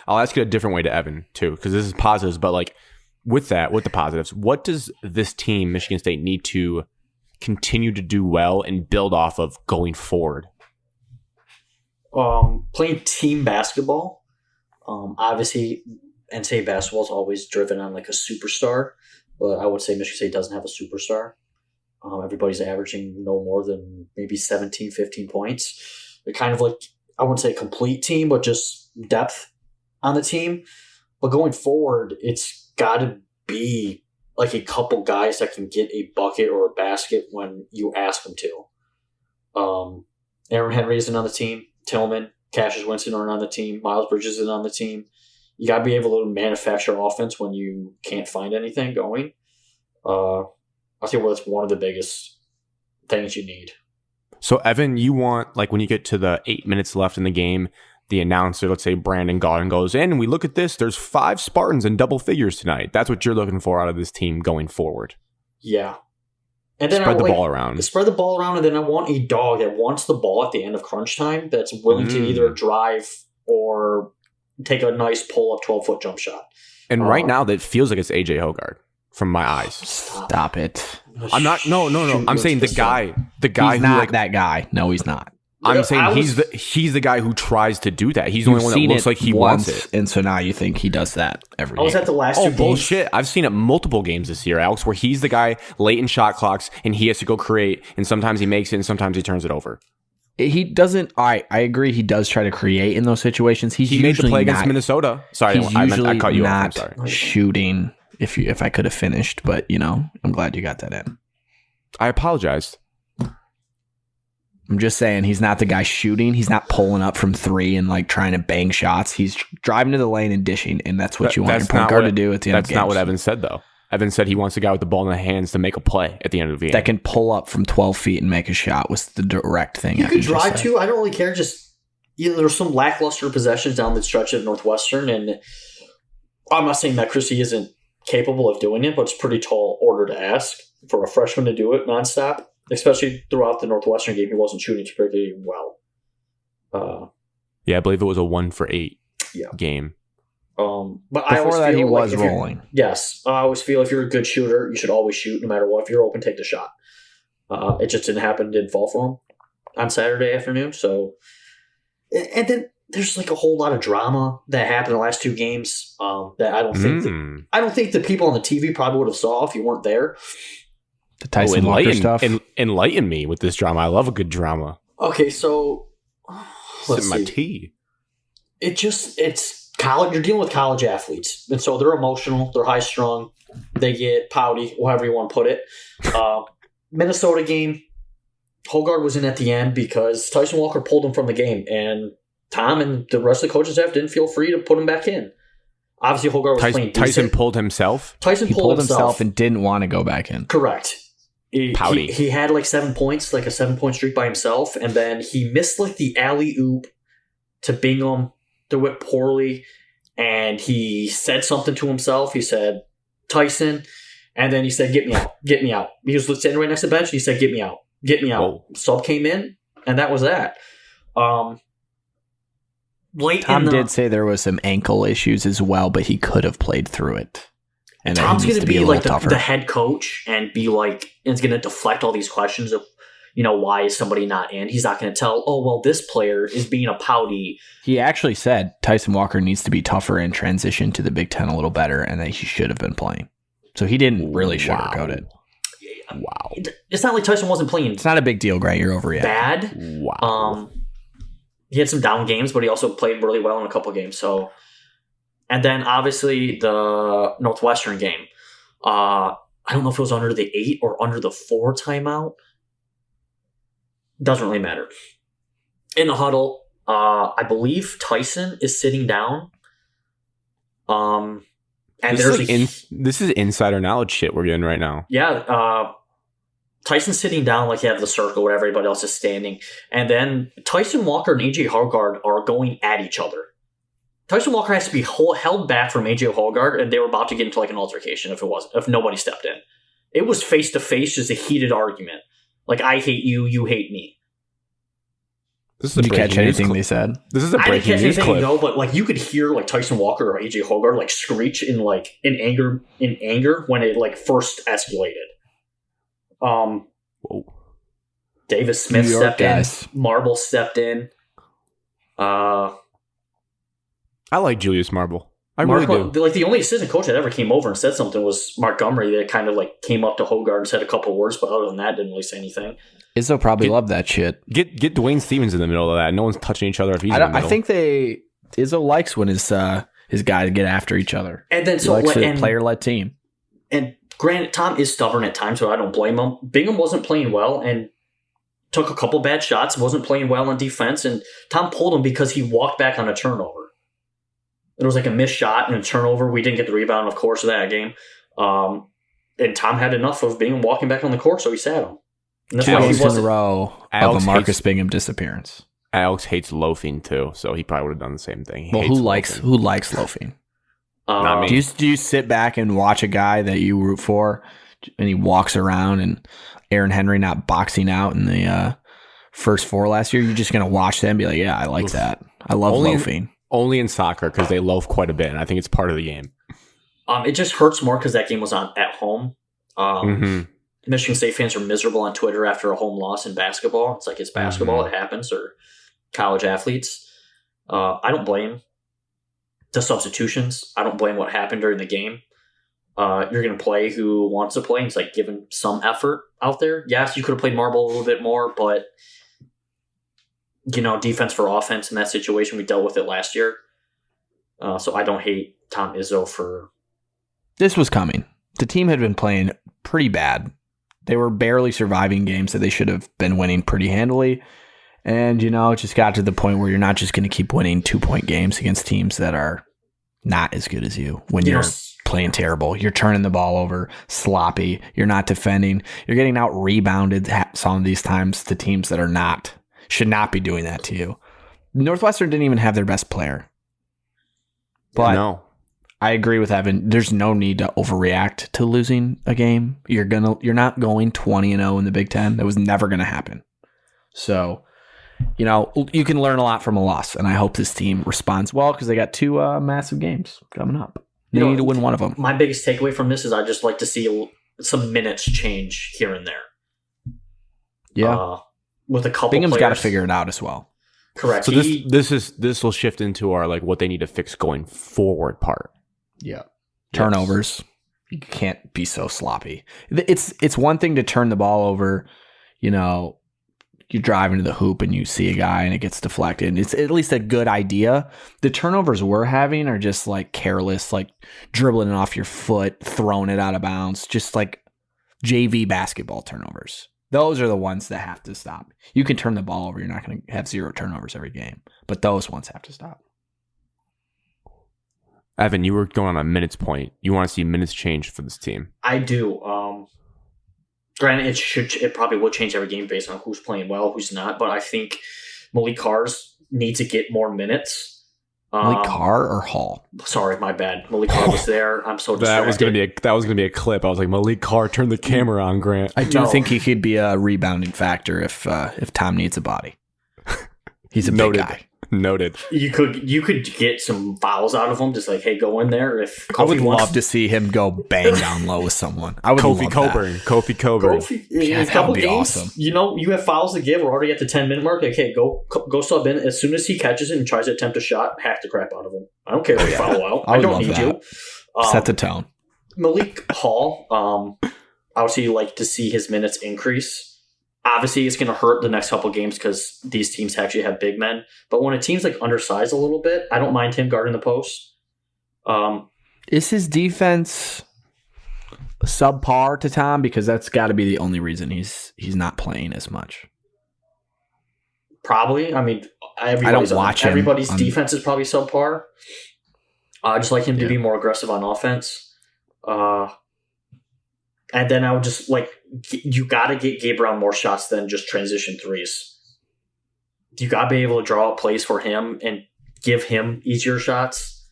I'll ask you a different way to Evan too, because this is positives. But like with the positives, what does this team, Michigan State, need to continue to do well and build off of going forward? Playing team basketball. Obviously, NCAA basketball is always driven on like a superstar, but I would say Michigan State doesn't have a superstar. Everybody's averaging no more than maybe 17, 15 points. They're kind of like, I wouldn't say a complete team, but just depth on the team. But going forward, it's got to be like a couple guys that can get a bucket or a basket when you ask them to. Aaron Henry isn't on the team. Tillman, Cassius Winston aren't on the team. Miles Bridges isn't on the team. You got to be able to manufacture offense when you can't find anything going. I think that's one of the biggest things you need. So, Evan, you want, like, when you get to the 8 minutes left in the game, the announcer, let's say Brandon Gaudin, goes in, and we look at this, there's 5 Spartans in double figures tonight. That's what you're looking for out of this team going forward. Yeah. And then spread the ball around. Spread the ball around, and then I want a dog that wants the ball at the end of crunch time that's willing to either drive or take a nice pull-up 12-foot jump shot. And right now, that feels like it's A.J. Hogarth. From my eyes. Stop it. I'm not. No. I'm saying the guy. He's not that guy. No, he's not. I'm saying he's the guy who tries to do that. He's the only one that looks like he wants it. And so now you think he does that every game. I was at the last 2 games. Bullshit. I've seen it multiple games this year, Alex, where he's the guy late in shot clocks and he has to go create, and sometimes he makes it and sometimes he turns it over. He doesn't. I agree. He does try to create in those situations. He made the play against Minnesota. Sorry, I cut you off. I'm sorry. Shooting. If I could have finished, but I'm glad you got that in. I apologized. I'm just saying he's not the guy shooting. He's not pulling up from 3 and like trying to bang shots. He's driving to the lane and dishing, and that's what you want your point guard to do at the end of games. That's not what Evan said, though. Evan said he wants a guy with the ball in the hands to make a play at the end of the game. That can pull up from 12 feet and make a shot was the direct thing. You could drive too. I don't really care. Just there's some lackluster possessions down the stretch of Northwestern, and I'm not saying that Chrissy isn't capable of doing it, but it's pretty tall order to ask for a freshman to do it nonstop, especially throughout the Northwestern game. He wasn't shooting particularly well. Yeah, I believe it was a 1 for 8 game. But before I always that, feel he like was rolling. Yes, I always feel if you're a good shooter, you should always shoot no matter what. If you're open, take the shot. It just didn't happen, didn't fall for him on Saturday afternoon. So, and then there's like a whole lot of drama that happened in the last 2 games that I don't think the people on the TV probably would have saw if you weren't there. The Tyson Walker stuff. Enlighten me with this drama. I love a good drama. Okay, so let's see. My tea. It's You're dealing with college athletes, and so they're emotional, they're high strung, they get pouty, whatever you want to put it. Minnesota game, Hogard was in at the end because Tyson Walker pulled him from the game, and Tom and the rest of the coaching staff didn't feel free to put him back in. Obviously, Hogard was playing decent. Tyson pulled himself? He pulled himself and didn't want to go back in. Correct. Pouty. He had like 7 points, like a 7-point streak by himself, and then he missed like the alley-oop to Bingham, threw it poorly, and he said something to himself. He said, Tyson, and then he said, get me out, get me out. He was standing right next to the bench, and he said, get me out, get me out. Whoa. Sub came in, and that was that. Tom did say there was some ankle issues as well, but he could have played through it. And Tom's going to be like the head coach and be like, and it's going to deflect all these questions of, why is somebody not in? He's not going to tell, oh, well, this player is being a pouty. He actually said Tyson Walker needs to be tougher and transition to the Big Ten a little better, and that he should have been playing. So he didn't really sugarcoat it. Wow. It's not like Tyson wasn't playing. It's not a big deal, Grant. You're overreacting. Bad. Wow. He had some down games, but he also played really well in a couple games. So, and then obviously the Northwestern game. I don't know if it was under the 8 or under the 4 timeout. Doesn't really matter. In the huddle, I believe Tyson is sitting down. And this is insider knowledge shit we're getting right now. Yeah. Tyson's sitting down like you have the circle where everybody else is standing. And then Tyson Walker and AJ Hogard are going at each other. Tyson Walker has to be held back from AJ Hogard, and they were about to get into like an altercation if nobody stepped in. It was face to face, just a heated argument. Like, I hate you, you hate me. Did you catch anything they said? This is a breaking news clip. No, but like you could hear like Tyson Walker or AJ Hogard like screech in anger when it like first escalated. Whoa. Davis Smith stepped in. Marble stepped in. I like Julius Marble. I really do. Like the only assistant coach that ever came over and said something was Mark Montgomery. That kind of like came up to Hogard and said a couple words, but other than that, didn't really say anything. Izzo probably loved that shit. Get Dwayne Stevens in the middle of that. No one's touching each other if he's in the middle. I think Izzo likes when his guys get after each other. And then he likes a player-led team. And granted, Tom is stubborn at times, so I don't blame him. Bingham wasn't playing well and took a couple bad shots, wasn't playing well on defense, and Tom pulled him because he walked back on a turnover. It was like a missed shot and a turnover. We didn't get the rebound, of course, of that game. And Tom had enough of Bingham walking back on the court, so he sat him. And that's why he wasn't in a row of a Marcus Bingham disappearance. Alex hates loafing too, so he probably would have done the same thing. Who likes loafing? Not me. Do you sit back and watch a guy that you root for, and he walks around, and Aaron Henry not boxing out in the first 4 last year? You're just gonna watch them and be like, yeah, I like that. I love loafing. Only in soccer because they loaf quite a bit, and I think it's part of the game. It just hurts more because that game was on at home. Michigan State fans are miserable on Twitter after a home loss in basketball. It's like it's basketball, it happens, or college athletes. I don't blame the substitutions. I don't blame what happened during the game. You're going to play who wants to play. It's like giving some effort out there. Yes, you could have played marble a little bit more, but defense for offense in that situation, we dealt with it last year. So I don't hate Tom Izzo for... This was coming. The team had been playing pretty bad. They were barely surviving games that they should have been winning pretty handily. And, it just got to the point where you're not just going to keep winning 2-point games against teams that are not as good as you when you're playing terrible. You're turning the ball over, sloppy. You're not defending. You're getting out rebounded some of these times to teams that should not be doing that to you. Northwestern didn't even have their best player. But no. I agree with Evan. There's no need to overreact to losing a game. You're not going 20-0 in the Big Ten. That was never going to happen. So, you can learn a lot from a loss, and I hope this team responds well because they got 2 massive games coming up. They need to win one of them. My biggest takeaway from this is I just like to see some minutes change here and there. Yeah, with a couple. Bingham's got to figure it out as well. Correct. So this will shift into our what they need to fix going forward part. Yeah. Turnovers. You can't be so sloppy. It's one thing to turn the ball over, you're driving to the hoop and you see a guy and it gets deflected. It's at least a good idea. The turnovers we're having are just like careless, like dribbling it off your foot, throwing it out of bounds, just like JV basketball turnovers. Those are the ones that have to stop. You can turn the ball over. You're not going to have 0 turnovers every game, but those ones have to stop. Evan, you were going on a minutes point. You want to see minutes change for this team? I do. Granted, it probably will change every game based on who's playing well, who's not. But I think Malik Carr's need to get more minutes. Malik Carr or Hall? Sorry, my bad. Malik Carr was there. I'm so distracted. That was gonna be a clip. I was like, Malik Carr, turn the camera on, Grant. I do think he could be a rebounding factor if Tom needs a body. He's a big guy. Noted. You could get some fouls out of him, just like, hey, go in there. If Kofi I would love to see him go bang down low with someone. I would Kofi Coburn. In a couple games, awesome. You have fouls to give. We're already at the 10-minute mark. Like, hey, go sub in. As soon as he catches it and tries to attempt a shot, hack the crap out of him. I don't care if you foul out. I don't need you. Set the tone. Malik Hall, obviously you like to see his minutes increase. Obviously, it's going to hurt the next couple games because these teams actually have big men. But when a team's like undersized a little bit, I don't mind him guarding the post. Is his defense subpar to Tom? Because that's got to be the only reason he's not playing as much. Probably. I mean, everybody's defense is probably subpar. I just like him to be more aggressive on offense. And then I would just you got to get Gabe Brown more shots than just transition threes. You got to be able to draw up plays for him and give him easier shots.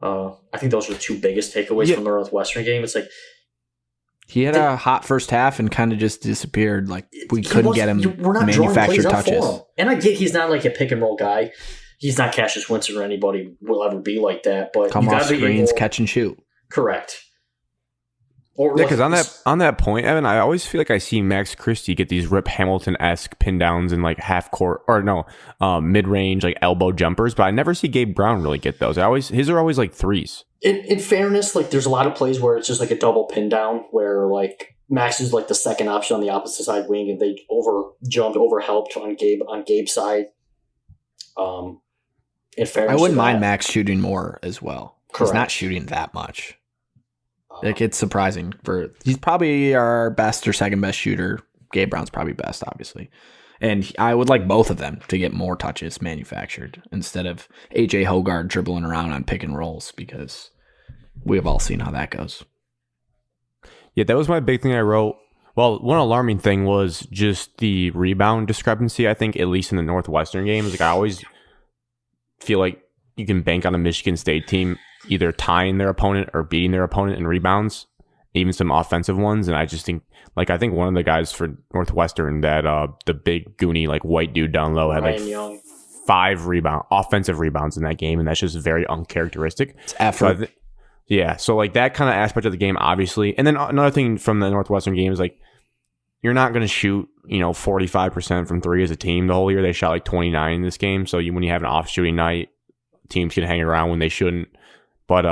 I think those are the 2 biggest takeaways from the Northwestern game. It's like he had a hot first half and kind of just disappeared. Like we couldn't get him manufactured touches. And I get he's not like a pick and roll guy. He's not Cassius Winston or anybody will ever be like that. But come off screens, catch and shoot. Correct. Because on that point, Evan, I always feel like I see Max Christie get these Rip Hamilton-esque pin downs in like half court mid range like elbow jumpers, but I never see Gabe Brown really get those. His are always like threes. In fairness, like there's a lot of plays where it's just like a double pin down where like Max is like the second option on the opposite side wing and they over helped on Gabe's side. In fairness, I wouldn't mind Max shooting more as well. Correct. He's not shooting that much. Like it's surprising he's probably our best or second best shooter. Gabe Brown's probably best, obviously. And I would like both of them to get more touches manufactured instead of AJ Hoggard dribbling around on pick and rolls because we have all seen how that goes. Yeah, that was my big thing I wrote. Well, one alarming thing was just the rebound discrepancy, I think, at least in the Northwestern games. Like I always feel like you can bank on a Michigan State team either tying their opponent or beating their opponent in rebounds, even some offensive ones. And I just think, I think one of the guys for Northwestern, that the big goony like white dude down low had Young. 5 offensive rebounds in that game, and that's just very uncharacteristic. It's effort. So like that kind of aspect of the game, obviously. And then another thing from the Northwestern game is like you're not going to shoot 45% from 3 as a team the whole year. They shot like 29 in this game. So when you have an off shooting night, teams can hang around when they shouldn't. But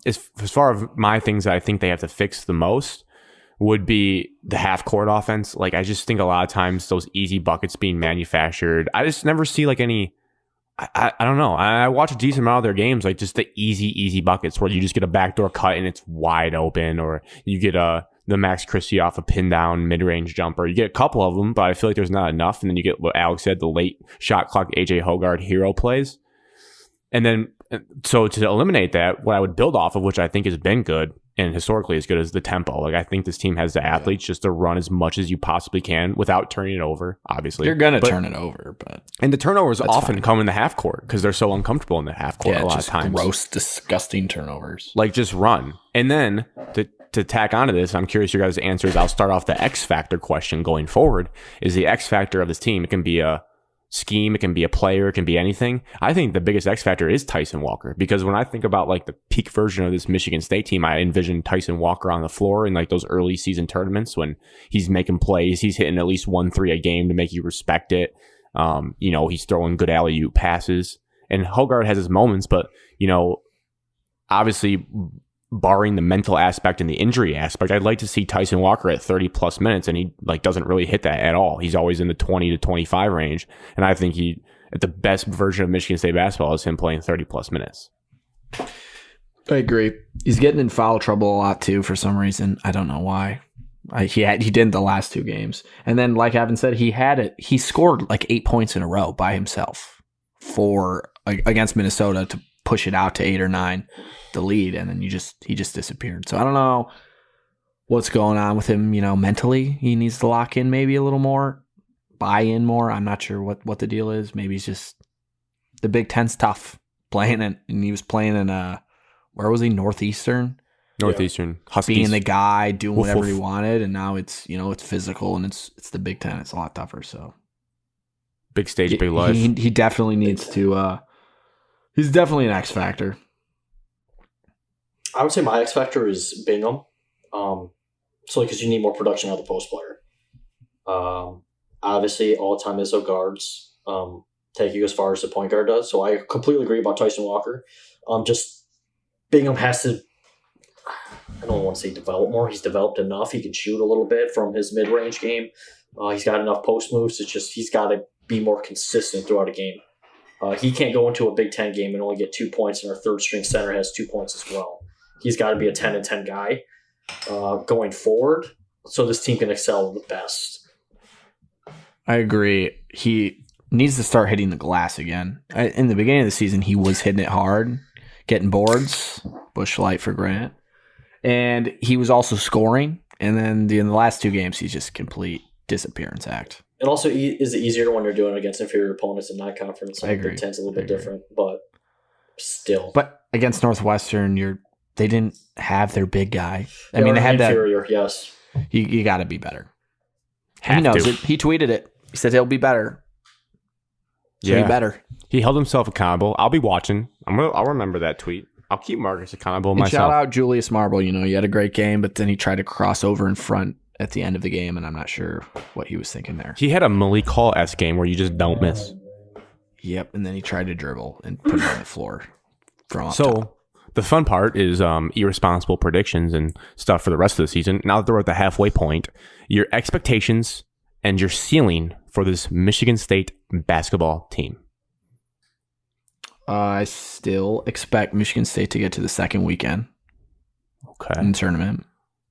as far as my things that I think they have to fix the most would be the half-court offense. Like, I just think a lot of times those easy buckets being manufactured, I just never see like any, I don't know. I watch a decent amount of their games, like just the easy buckets where you just get a backdoor cut and it's wide open, or you get the Max Christie off a pin down mid-range jumper. You get a couple of them, but I feel like there's not enough. And then you get what Alex said, the late shot clock AJ Hoggard hero plays. And then, so to eliminate that, what I would build off of, which I think has been good and historically as good as the tempo. Like, I think this team has the athletes just to run as much as you possibly can without turning it over, obviously. They're going to turn it over, but... And the turnovers often come in the half court because they're so uncomfortable in the half court a lot of times. Gross, disgusting turnovers. Like, just run. And then, to tack onto this, I'm curious your guys' answers. I'll start off the X Factor question going forward. Is the X Factor of this team, it can be a scheme, it can be a player, it can be anything. I think the biggest X factor is Tyson Walker, because when I think about like the peak version of this Michigan State team, I envision Tyson Walker on the floor in like those early season tournaments when he's making plays, he's hitting at least 1-3 a game to make you respect it. He's throwing good alley-oop passes, and Hoggard has his moments, but obviously barring the mental aspect and the injury aspect, I'd like to see Tyson Walker at 30 plus minutes, and he like doesn't really hit that at all. He's always in the 20 to 25 range, and I think the best version of Michigan State basketball is him playing 30 plus minutes. I agree. He's getting in foul trouble a lot too for some reason. I don't know why. He didn't the last 2 games, and then like Evan said, he scored like 8 points in a row by himself against Minnesota to push it out to 8 or 9, the lead, and then he just disappeared. So I don't know what's going on with him. Mentally, he needs to lock in maybe a little more, buy in more. I'm not sure what the deal is. Maybe he's just the Big Ten's tough playing it, and he was playing in where was he? Northeastern Huskies, being the guy doing woof, whatever woof. he wanted, and now it's it's physical and it's the Big Ten. It's a lot tougher. So big stage, big life. He definitely needs to. He's definitely an X factor. I would say my X factor is Bingham. Because you need more production out of the post player. Obviously, all time ISO guards take you as far as the point guard does. So I completely agree about Tyson Walker. Just Bingham has to. I don't want to say develop more. He's developed enough. He can shoot a little bit from his mid range game. He's got enough post moves. It's just he's got to be more consistent throughout a game. He can't go into a Big Ten game and only get 2 points, and our third string center has 2 points as well. He's got to be a 10 and 10 guy going forward, so this team can excel the best. I agree. He needs to start hitting the glass again. In the beginning of the season, he was hitting it hard, getting boards, Busch Light for Grant, and he was also scoring. And then in the last 2 games, he's just complete disappearance act. It also is easier when you're doing it against inferior opponents in non-conference. I agree. Big Ten's a little bit different, but still. But against Northwestern, they didn't have their big guy. I mean, they had inferior, yes. You got to be better. He knows it. He tweeted it. He said he'll be better. So he better. He held himself accountable. I'll be watching. I'll remember that tweet. I'll keep Marcus accountable And myself. shout out Julius Marble. He had a great game, but then he tried to cross over in front at the end of the game, and I'm not sure what he was thinking there. He had a Malik Hall-esque game where you just don't miss. Yep, and then he tried to dribble and put it on the floor from up top. So the fun part is irresponsible predictions and stuff for the rest of the season. Now that we're at the halfway point, your expectations and your ceiling for this Michigan State basketball team. I still expect Michigan State to get to the second weekend in the tournament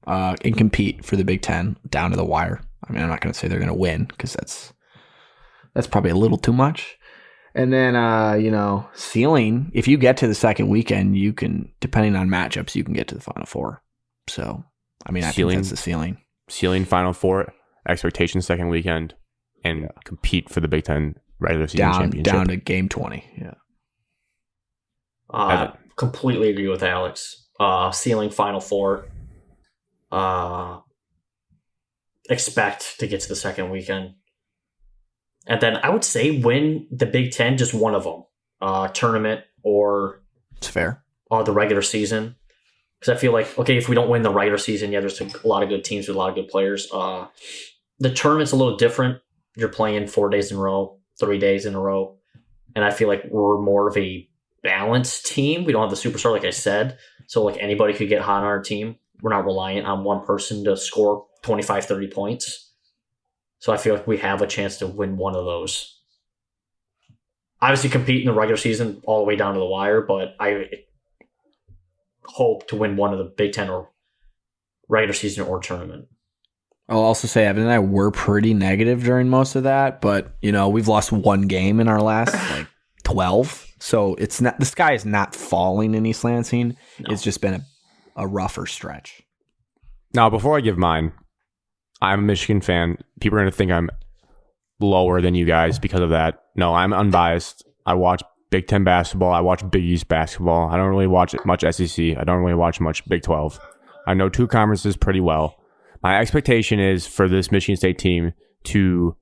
and compete for the Big Ten down to the wire. I mean, I'm not going to say they're going to win because that's probably a little too much. And then, ceiling, if you get to the second weekend, you can, depending on matchups, you can get to the Final Four. So, I mean, I think that's the ceiling. Ceiling, Final Four, expectations second weekend, and compete for the Big Ten regular season championship. Down to game 20, yeah. Completely agree with Alex. Ceiling Final Four. Expect to get to the second weekend. And then I would say win the Big Ten, just one of them. Tournament or it's fair. Or the regular season. Because I feel like, okay, if we don't win the regular season, there's a lot of good teams with a lot of good players. The tournament's a little different. You're playing 4 days in a row, 3 days in a row. And I feel like we're more of a balanced team. We don't have the superstar, like I said. So like anybody could get hot on our team. We're not reliant on one person to score 25, 30 points. So I feel like we have a chance to win one of those. Obviously compete in the regular season all the way down to the wire, but I hope to win one of the Big Ten or regular season or tournament. I'll also say Evan and I were pretty negative during most of that, but we've lost one game in our last 12. So it's not, the sky is not falling in East Lansing. No. It's just been a rougher stretch. Now, before I give mine, I'm a Michigan fan. People are going to think I'm lower than you guys because of that. No, I'm unbiased. I watch Big Ten basketball. I watch Big East basketball. I don't really watch much SEC. I don't really watch much Big 12. I know 2 conferences pretty well. My expectation is for this Michigan State team to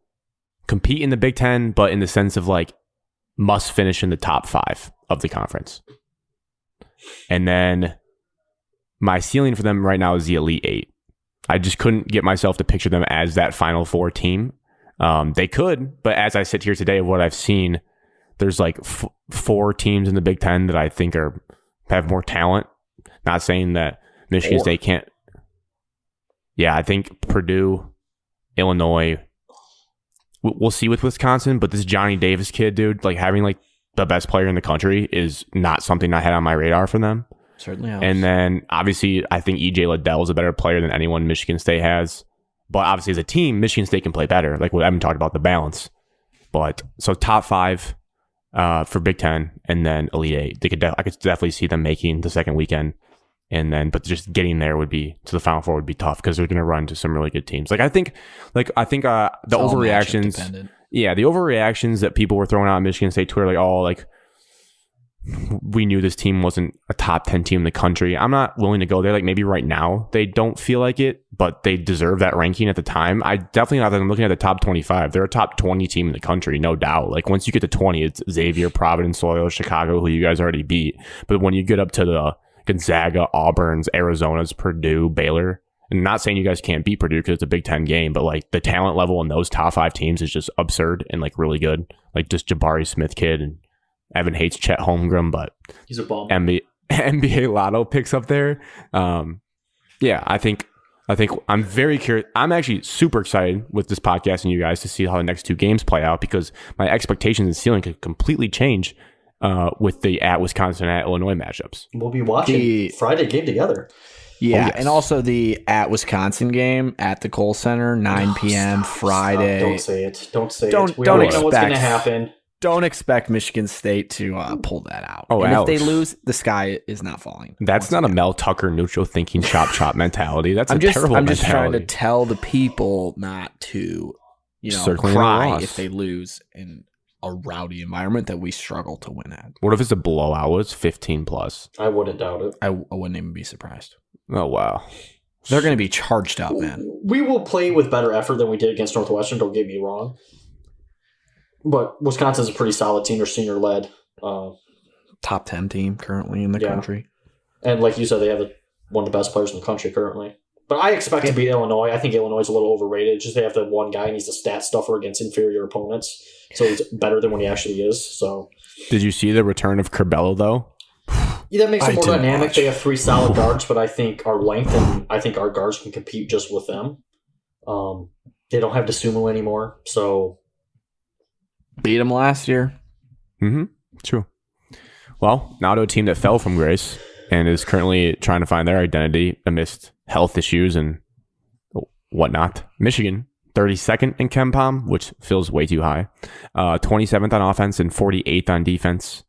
compete in the Big Ten, but in the sense of must finish in the top 5 of the conference. And then my ceiling for them right now is the Elite 8. I just couldn't get myself to picture them as that Final Four team. They could, but as I sit here today, what I've seen, there's 4 teams in the Big Ten that I think have more talent Not saying that Michigan State can't. Yeah, I think Purdue, Illinois. We'll see with Wisconsin, but this Johnny Davis kid, dude, like having like the best player in the country is not something I had on my radar for them. Certainly helps. And then obviously, I think EJ Liddell is a better player than anyone Michigan State has. But obviously, as a team, Michigan State can play better. Like what Evan talked about, the balance. But so top 5 for Big Ten, and then Elite 8. I could definitely see them making the second weekend. And then, but just getting there to the Final Four would be tough because they're going to run to some really good teams. I think the overreactions. Yeah, the overreactions that people were throwing out on Michigan State Twitter, we knew this team wasn't a top 10 team in the country. I'm not willing to go there. Like maybe right now they don't feel like it, but they deserve that ranking at the time. I definitely not. I'm looking at the top 25. They're a top 20 team in the country, no doubt. Like once you get to 20, it's Xavier, Providence, Loyola, Chicago, who you guys already beat. But when you get up to the Gonzaga, Auburn's, Arizona's, Purdue, Baylor, and not saying you guys can't beat Purdue because it's a Big Ten game, but like the talent level in those top 5 teams is just absurd and like really good. Like just Jabari Smith kid, and Evan hates Chet Holmgren, but he's a bum. NBA Lotto picks up there. Yeah, I think I'm very curious. I'm actually super excited with this podcast and you guys to see how the next 2 games play out because my expectations and ceiling could completely change with the at Wisconsin and at Illinois matchups. We'll be watching the Friday game together. Yeah, yes. And also the at Wisconsin game at the Kohl Center, 9 p.m. Friday. Don't say it. Don't say it. We don't know what's going to happen. Don't expect Michigan State to pull that out. Oh, and Alex, if they lose, the sky is not falling. That's not a Mel Tucker neutral thinking chop mentality. That's terrible mentality. I'm just trying to tell the people not to, cry if they lose in a rowdy environment that we struggle to win at. What if it's a blowout? It's 15 plus. I wouldn't doubt it. I wouldn't even be surprised. Oh, wow. They're going to be charged up, man. We will play with better effort than we did against Northwestern, don't get me wrong. But Wisconsin's a pretty solid team. They're senior-led. Top 10 team currently in the country. And like you said, they have one of the best players in the country currently. But I expect to beat Illinois. I think Illinois is a little overrated. Just they have that one guy, and he's a stat stuffer against inferior opponents. So he's better than what he actually is. So, did you see the return of Curbelo, though? Yeah, that makes it more dynamic. They have 3 solid guards, but I think our length and I think our guards can compete just with them. They don't have DeSumo anymore, so... Beat them last year. Mm-hmm. True. Well, now to a team that fell from grace and is currently trying to find their identity amidst health issues and whatnot. Michigan, 32nd in KenPom, which feels way too high. 27th on offense and 48th on defense.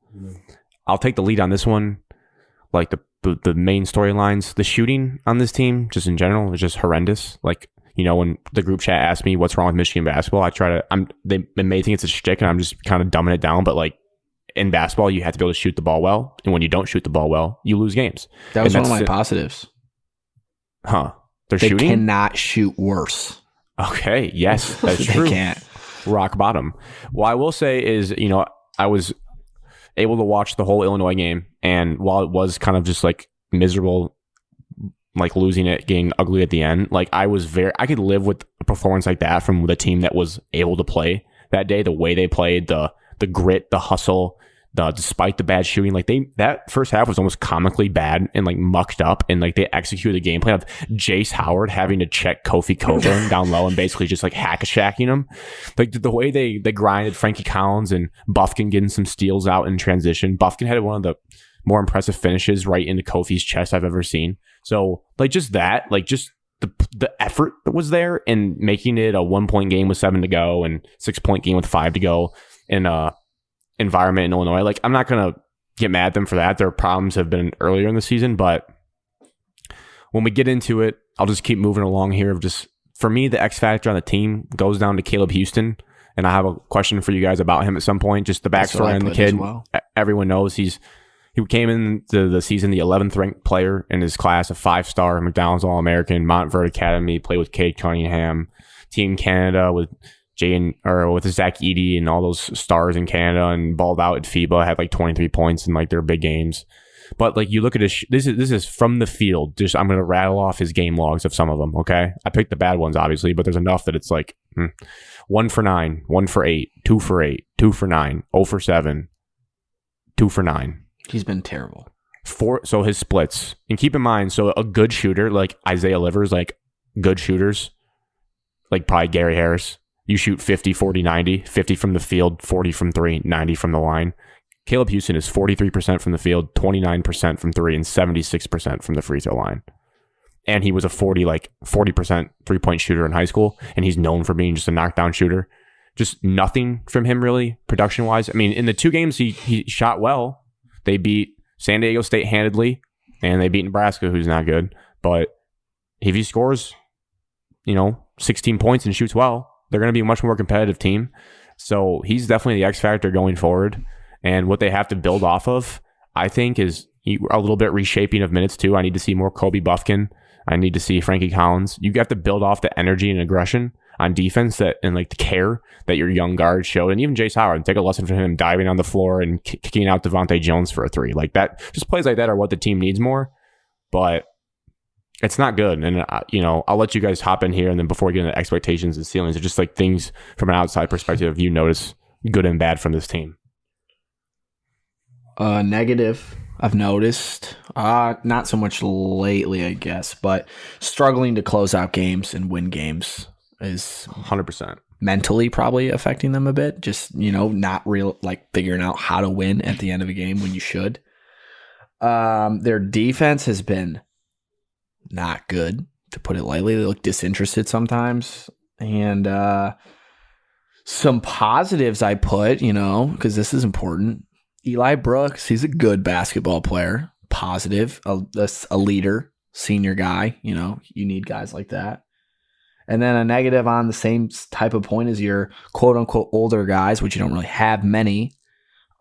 I'll take the lead on this one. Like the main storylines, the shooting on this team, just in general, is just horrendous. Like, when the group chat asked me what's wrong with Michigan basketball, they may think it's a shtick and I'm just kind of dumbing it down, but like in basketball, you have to be able to shoot the ball well. And when you don't shoot the ball well, you lose games. That was one of my positives. Huh. They shooting? Cannot shoot worse. Okay. Yes, that's true. They can't. Rock bottom. What I will say is, I was able to watch the whole Illinois game. And while it was kind of just like miserable, like losing it, getting ugly at the end, like I could live with a performance like that from the team that was able to play that day, the way they played, the grit, the hustle, despite the bad shooting, like that first half was almost comically bad and like mucked up, and like they executed the game plan of Jace Howard having to check Kofi Coburn down low and basically just like hack-a-shacking him. Like the way they grinded Frankie Collins and Bufkin getting some steals out in transition. Bufkin had one of the more impressive finishes right into Kofi's chest I've ever seen. So like just that, like just the effort that was there and making it a 1-point game with 7 to go and 6-point game with 5 to go in a environment in Illinois. Like I'm not going to get mad at them for that. Their problems have been earlier in the season, but when we get into it, I'll just keep moving along here. For me, the X factor on the team goes down to Caleb Houston. And I have a question for you guys about him at some point. Just the backstory on the kid. Well. Everyone knows he came into the season the 11th ranked player in his class, a 5-star McDonald's All-American, Montverde Academy, played with Cade Cunningham, Team Canada with with Zach Edey and all those stars in Canada, and balled out at FIBA, had like 23 points in like their big games. But like you look at his, this is from the field. Just I'm gonna rattle off his game logs of some of them. Okay, I picked the bad ones obviously, but there's enough that it's like 1 for 9, 1 for 8, 2 for 8, 2 for 9, 0 for 7, 2 for 9. He's been terrible. So his splits. And keep in mind, so a good shooter like Isaiah Livers, like good shooters, like probably Gary Harris, you shoot 50, 40, 90, 50 from the field, 40 from three, 90 from the line. Caleb Houston is 43% from the field, 29% from three, and 76% from the free throw line. And he was a 40% three-point shooter in high school, and he's known for being just a knockdown shooter. Just nothing from him really, production-wise. I mean, in the 2 games, he shot well. They beat San Diego State handedly, and they beat Nebraska, who's not good. But if he scores, 16 points and shoots well, they're going to be a much more competitive team. So he's definitely the X factor going forward. And what they have to build off of, I think, is a little bit reshaping of minutes too. I need to see more Kobe Buffkin. I need to see Frankie Collins. You have to build off the energy and aggression on defense and like the care that your young guards showed. And even Jace Howard, take a lesson from him diving on the floor and kicking out Devontae Jones for a 3. Like that, just plays like that are what the team needs more. But it's not good. And, I'll let you guys hop in here. And then before we get into expectations and ceilings, it's just like things from an outside perspective you notice good and bad from this team. Negative, I've noticed. Not so much lately, I guess, but struggling to close out games and win games is 100% mentally probably affecting them a bit. Just, not real, like figuring out how to win at the end of a game when you should. Their defense has been not good, to put it lightly. They look disinterested sometimes. And some positives I put, because this is important. Eli Brooks, he's a good basketball player, positive, a leader, senior guy. You need guys like that. And then a negative on the same type of point as your quote-unquote older guys, which you don't really have many.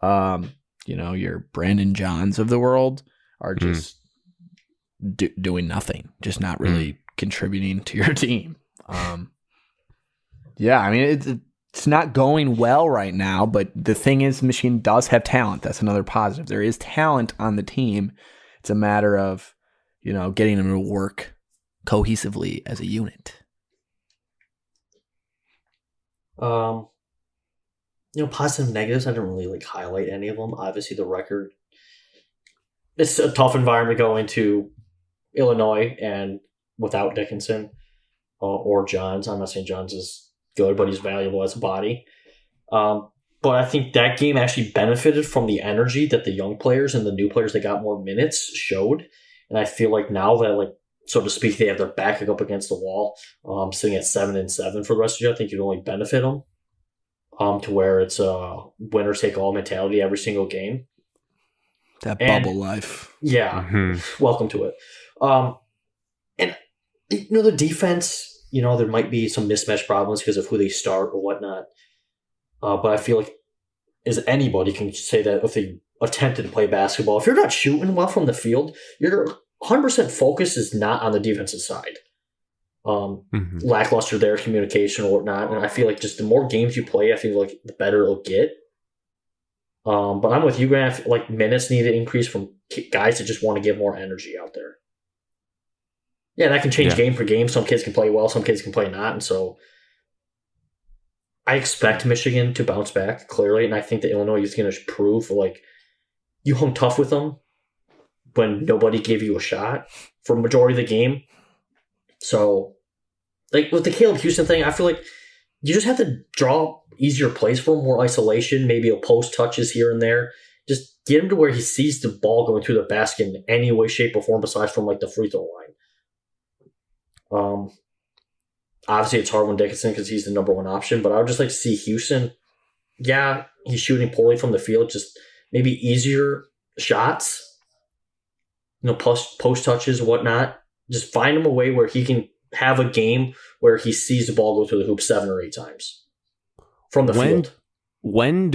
Your Brandon Johns of the world are just doing nothing, just not really contributing to your team. It's not going well right now, but the thing is, Michigan does have talent. That's another positive. There is talent on the team. It's a matter of, getting them to work cohesively as a unit. Positive and negatives, I didn't really highlight any of them. Obviously, the record, it's a tough environment going to Illinois and without Dickinson or Johns. I'm not saying Johns is good, but he's valuable as a body. But I think that game actually benefited from the energy that the young players and the new players that got more minutes showed. And I feel like now that, so to speak, they have their back up against the wall, sitting at 7-7 for the rest of the year, I think you'd only benefit them to where it's a winner-take-all mentality every single game. That bubble life. Yeah. Mm-hmm. Welcome to it. And, the defense, there might be some mismatch problems because of who they start or whatnot. But I feel like as anybody can say that if they attempted to play basketball, if you're not shooting well from the field, your 100% focus is not on the defensive side. Lackluster there, communication or whatnot. And I feel like just the more games you play, I feel like the better it'll get. But I'm with you, Grant. I feel like minutes need to increase from guys that just want to give more energy out there. Yeah, that can change game for game. Some kids can play well, some kids can play not. And so I expect Michigan to bounce back, clearly. And I think that Illinois is going to prove, you hung tough with them when nobody gave you a shot for the majority of the game. So, with the Caleb Houston thing, I feel like you just have to draw easier plays for him, more isolation, maybe a post touches here and there. Just get him to where he sees the ball going through the basket in any way, shape, or form besides from, the free throw line. Obviously, it's hard when Dickinson because he's the number one option, but I would just like to see Houston. Yeah, he's shooting poorly from the field, just maybe easier shots, post touches and whatnot. Just find him a way where he can have a game where he sees the ball go through the hoop 7 or 8 times from the field. When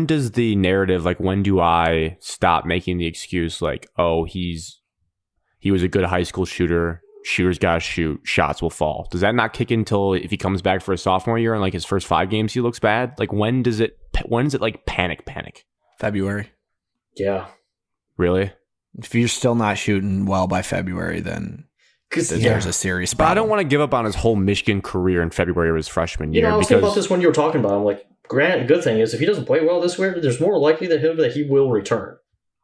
does the narrative, when do I stop making the excuse he was a good high school shooter, shooters gotta shoot, shots will fall? Does that not kick in until if he comes back for his sophomore year and his first 5 games he looks bad? When does it panic? February. Yeah. Really? If you're still not shooting well by February, then there's a serious problem. But I don't want to give up on his whole Michigan career in February of his freshman year. I was thinking about this when you were talking about him. Grant, the good thing is if he doesn't play well this year, there's more likely that he will return.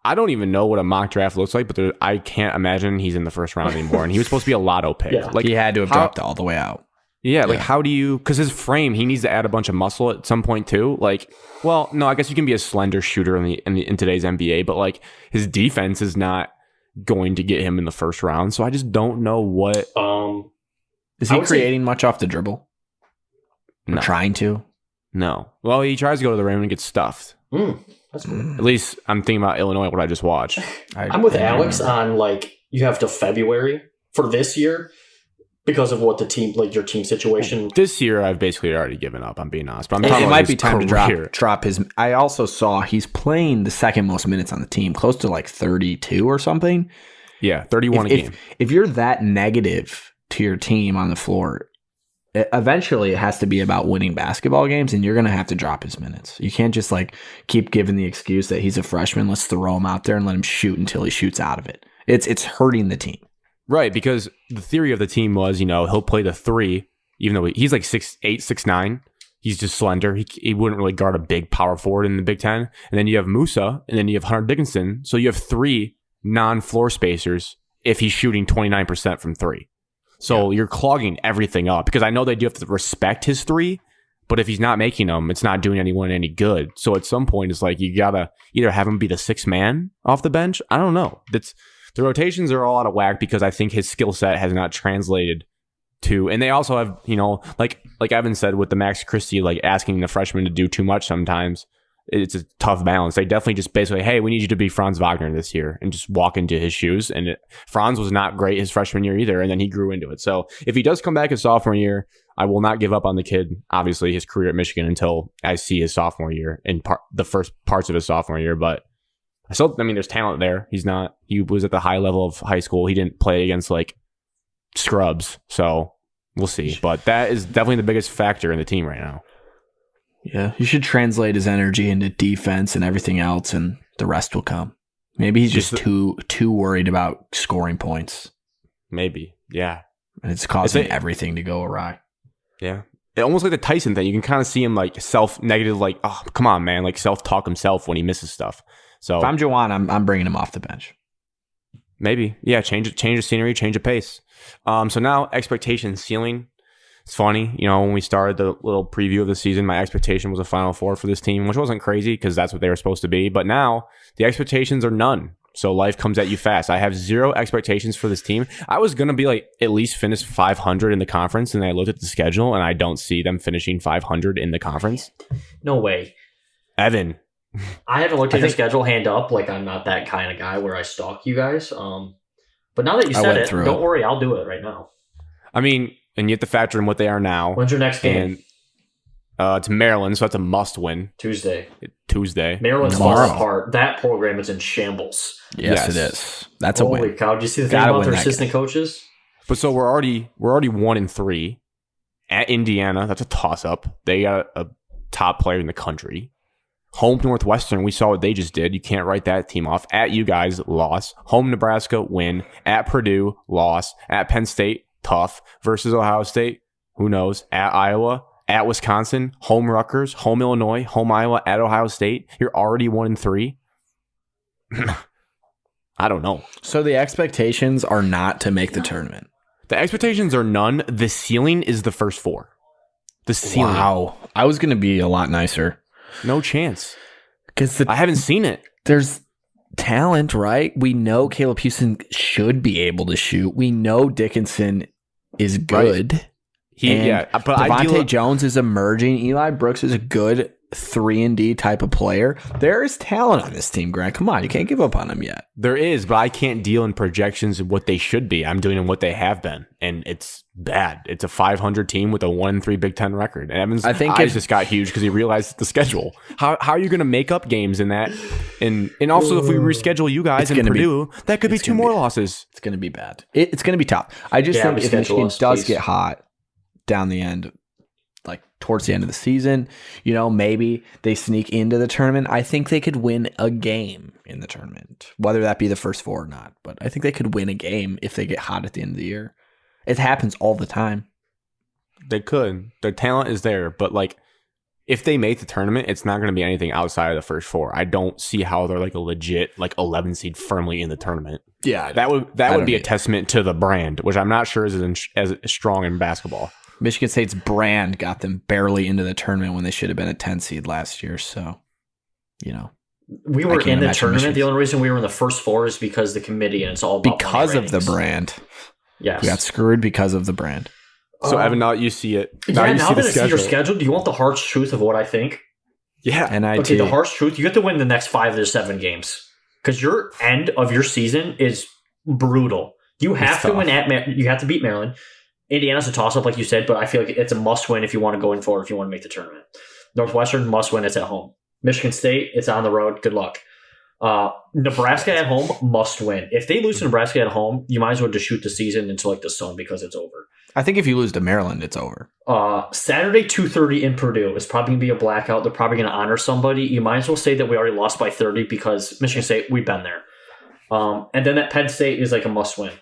I don't even know what a mock draft looks like, but I can't imagine he's in the first round anymore. And he was supposed to be a lotto pick. Yeah. Like he had to have dropped all the way out. Yeah, like how do you? Because his frame, he needs to add a bunch of muscle at some point too. Like, well, no, I guess you can be a slender shooter in today's NBA, but like his defense is not going to get him in the first round. So I just don't know what. Is he creating much off the dribble? No. Or trying to? No. Well, he tries to go to the rim and gets stuffed. That's cool. At least I'm thinking about Illinois, what I just watched. I'm with Alex on like you have to February for this year because of what the team, like your team situation. This year, I've basically already given up. I'm being honest, but it might be time to drop his. I also saw he's playing the second most minutes on the team, close to like 32 or something. Yeah, 31 a game. If you're that negative to your team on the floor, eventually it has to be about winning basketball games, and you're going to have to drop his minutes. You can't just like keep giving the excuse that he's a freshman. Let's throw him out there and let him shoot until he shoots out of it. It's hurting the team. Right, because the theory of the team was, he'll play the 3, even though he's like 6'8", 6'9". He's just slender. He wouldn't really guard a big power forward in the Big Ten. And then you have Musa, and then you have Hunter Dickinson. So you have 3 non-floor spacers if he's shooting 29% from 3. So you're clogging everything up, because I know they do have to respect his 3, but if he's not making them, it's not doing anyone any good. So at some point, it's like you got to either have him be the 6th man off the bench. I don't know. The rotations are all out of whack because I think his skill set has not translated to, and they also have, like Evan said with the Max Christie, like asking the freshman to do too much sometimes. It's a tough balance. They definitely just basically, hey, we need you to be Franz Wagner this year and just walk into his shoes. And Franz was not great his freshman year either, and then he grew into it. So if he does come back his sophomore year, I will not give up on the kid, obviously, his career at Michigan until I see his sophomore year and the first parts of his sophomore year. But there's talent there. He was at the high level of high school. He didn't play against like scrubs. So we'll see. But that is definitely the biggest factor in the team right now. Yeah. You should translate his energy into defense and everything else, and the rest will come. Maybe he's just too worried about scoring points. Maybe. Yeah. And it's causing everything to go awry. Yeah. Almost like the Tyson thing. You can kind of see him like self-negative, like, oh, come on, man. Like self-talk himself when he misses stuff. So if I'm Juwan, I'm bringing him off the bench. Maybe. Yeah, change the scenery, change the pace. So now expectation ceiling. It's funny, when we started the little preview of the season, my expectation was a Final Four for this team, which wasn't crazy because that's what they were supposed to be. But now the expectations are none. So life comes at you fast. I have 0 expectations for this team. I was going to be like at least finish 500 in the conference, and I looked at the schedule and I don't see them finishing 500 in the conference. No way. Evan. I haven't looked at your schedule hand up. Like, I'm not that kind of guy where I stalk you guys. But now that you said it, don't worry, I'll do it right now. I mean, and you have to factor in what they are now. When's your next game? And, it's Maryland, so that's a must-win. Tuesday. Maryland's falling apart. That program is in shambles. Yes, it is. That's a win. Holy cow! Did you see the thing about their assistant coaches? But so we're already 1-3 at Indiana. That's a toss-up. They got a top player in the country. Home Northwestern, we saw what they just did. You can't write that team off. At you guys, loss. Home Nebraska, win. At Purdue, loss. At Penn State, tough. Versus Ohio State, who knows? At Iowa, at Wisconsin, home Rutgers, home Illinois, home Iowa, at Ohio State. You're already 1-3. I don't know. So the expectations are not to make the tournament. The expectations are none. The ceiling is the first 4. The ceiling. Wow. I was going to be a lot nicer. No chance. Because I haven't seen it. There's talent, right? We know Caleb Houston should be able to shoot. We know Dickinson is good. Right. But Devontae Jones is emerging. Eli Brooks is a good 3-and-D type of player. There is talent on this team, Grant. Come on, you can't give up on them yet. There is, but I can't deal in projections of what they should be. I'm doing in what they have been, and it's bad. It's a 500 team with a 1-3 Big Ten record. And Evan's eyes just got huge because he realized the schedule. How are you going to make up games in that? And also, if we reschedule you guys in Purdue, that could be 2 more losses. It's going to be bad. It's going to be tough. I just think if Michigan does get hot down the end, like towards the end of the season, maybe they sneak into the tournament. I think they could win a game in the tournament, whether that be the first 4 or not. But I think they could win a game if they get hot at the end of the year. It happens all the time. They could. Their talent is there, but like if they make the tournament, it's not going to be anything outside of the first 4. I don't see how they're like a legit like 11 seed firmly in the tournament. Yeah, that would be a testament to the brand, which I'm not sure is as strong in basketball. Michigan State's brand got them barely into the tournament when they should have been a 10 seed last year. So, we were in the tournament. The only reason we were in the first 4 is because the committee, and it's all about because of the brand. Yes, we got screwed because of the brand. So Evan, now you see it. Now that I see your schedule, do you want the harsh truth of what I think? Yeah, NIT. Okay, the harsh truth: you have to win the next 5 to 7 games because your end of your season is brutal. You have to win you have to beat Maryland. Indiana's a toss-up, like you said, but I feel like it's a must-win if you want to go in forward, if you want to make the tournament. Northwestern, must-win, it's at home. Michigan State, it's on the road. Good luck. Nebraska at home, must-win. If they lose to Nebraska at home, you might as well just shoot the season into like the sun because it's over. I think if you lose to Maryland, it's over. Saturday, 2:30 in Purdue is probably going to be a blackout. They're probably going to honor somebody. You might as well say that we already lost by 30 because Michigan State, we've been there. And then that Penn State is like a must-win.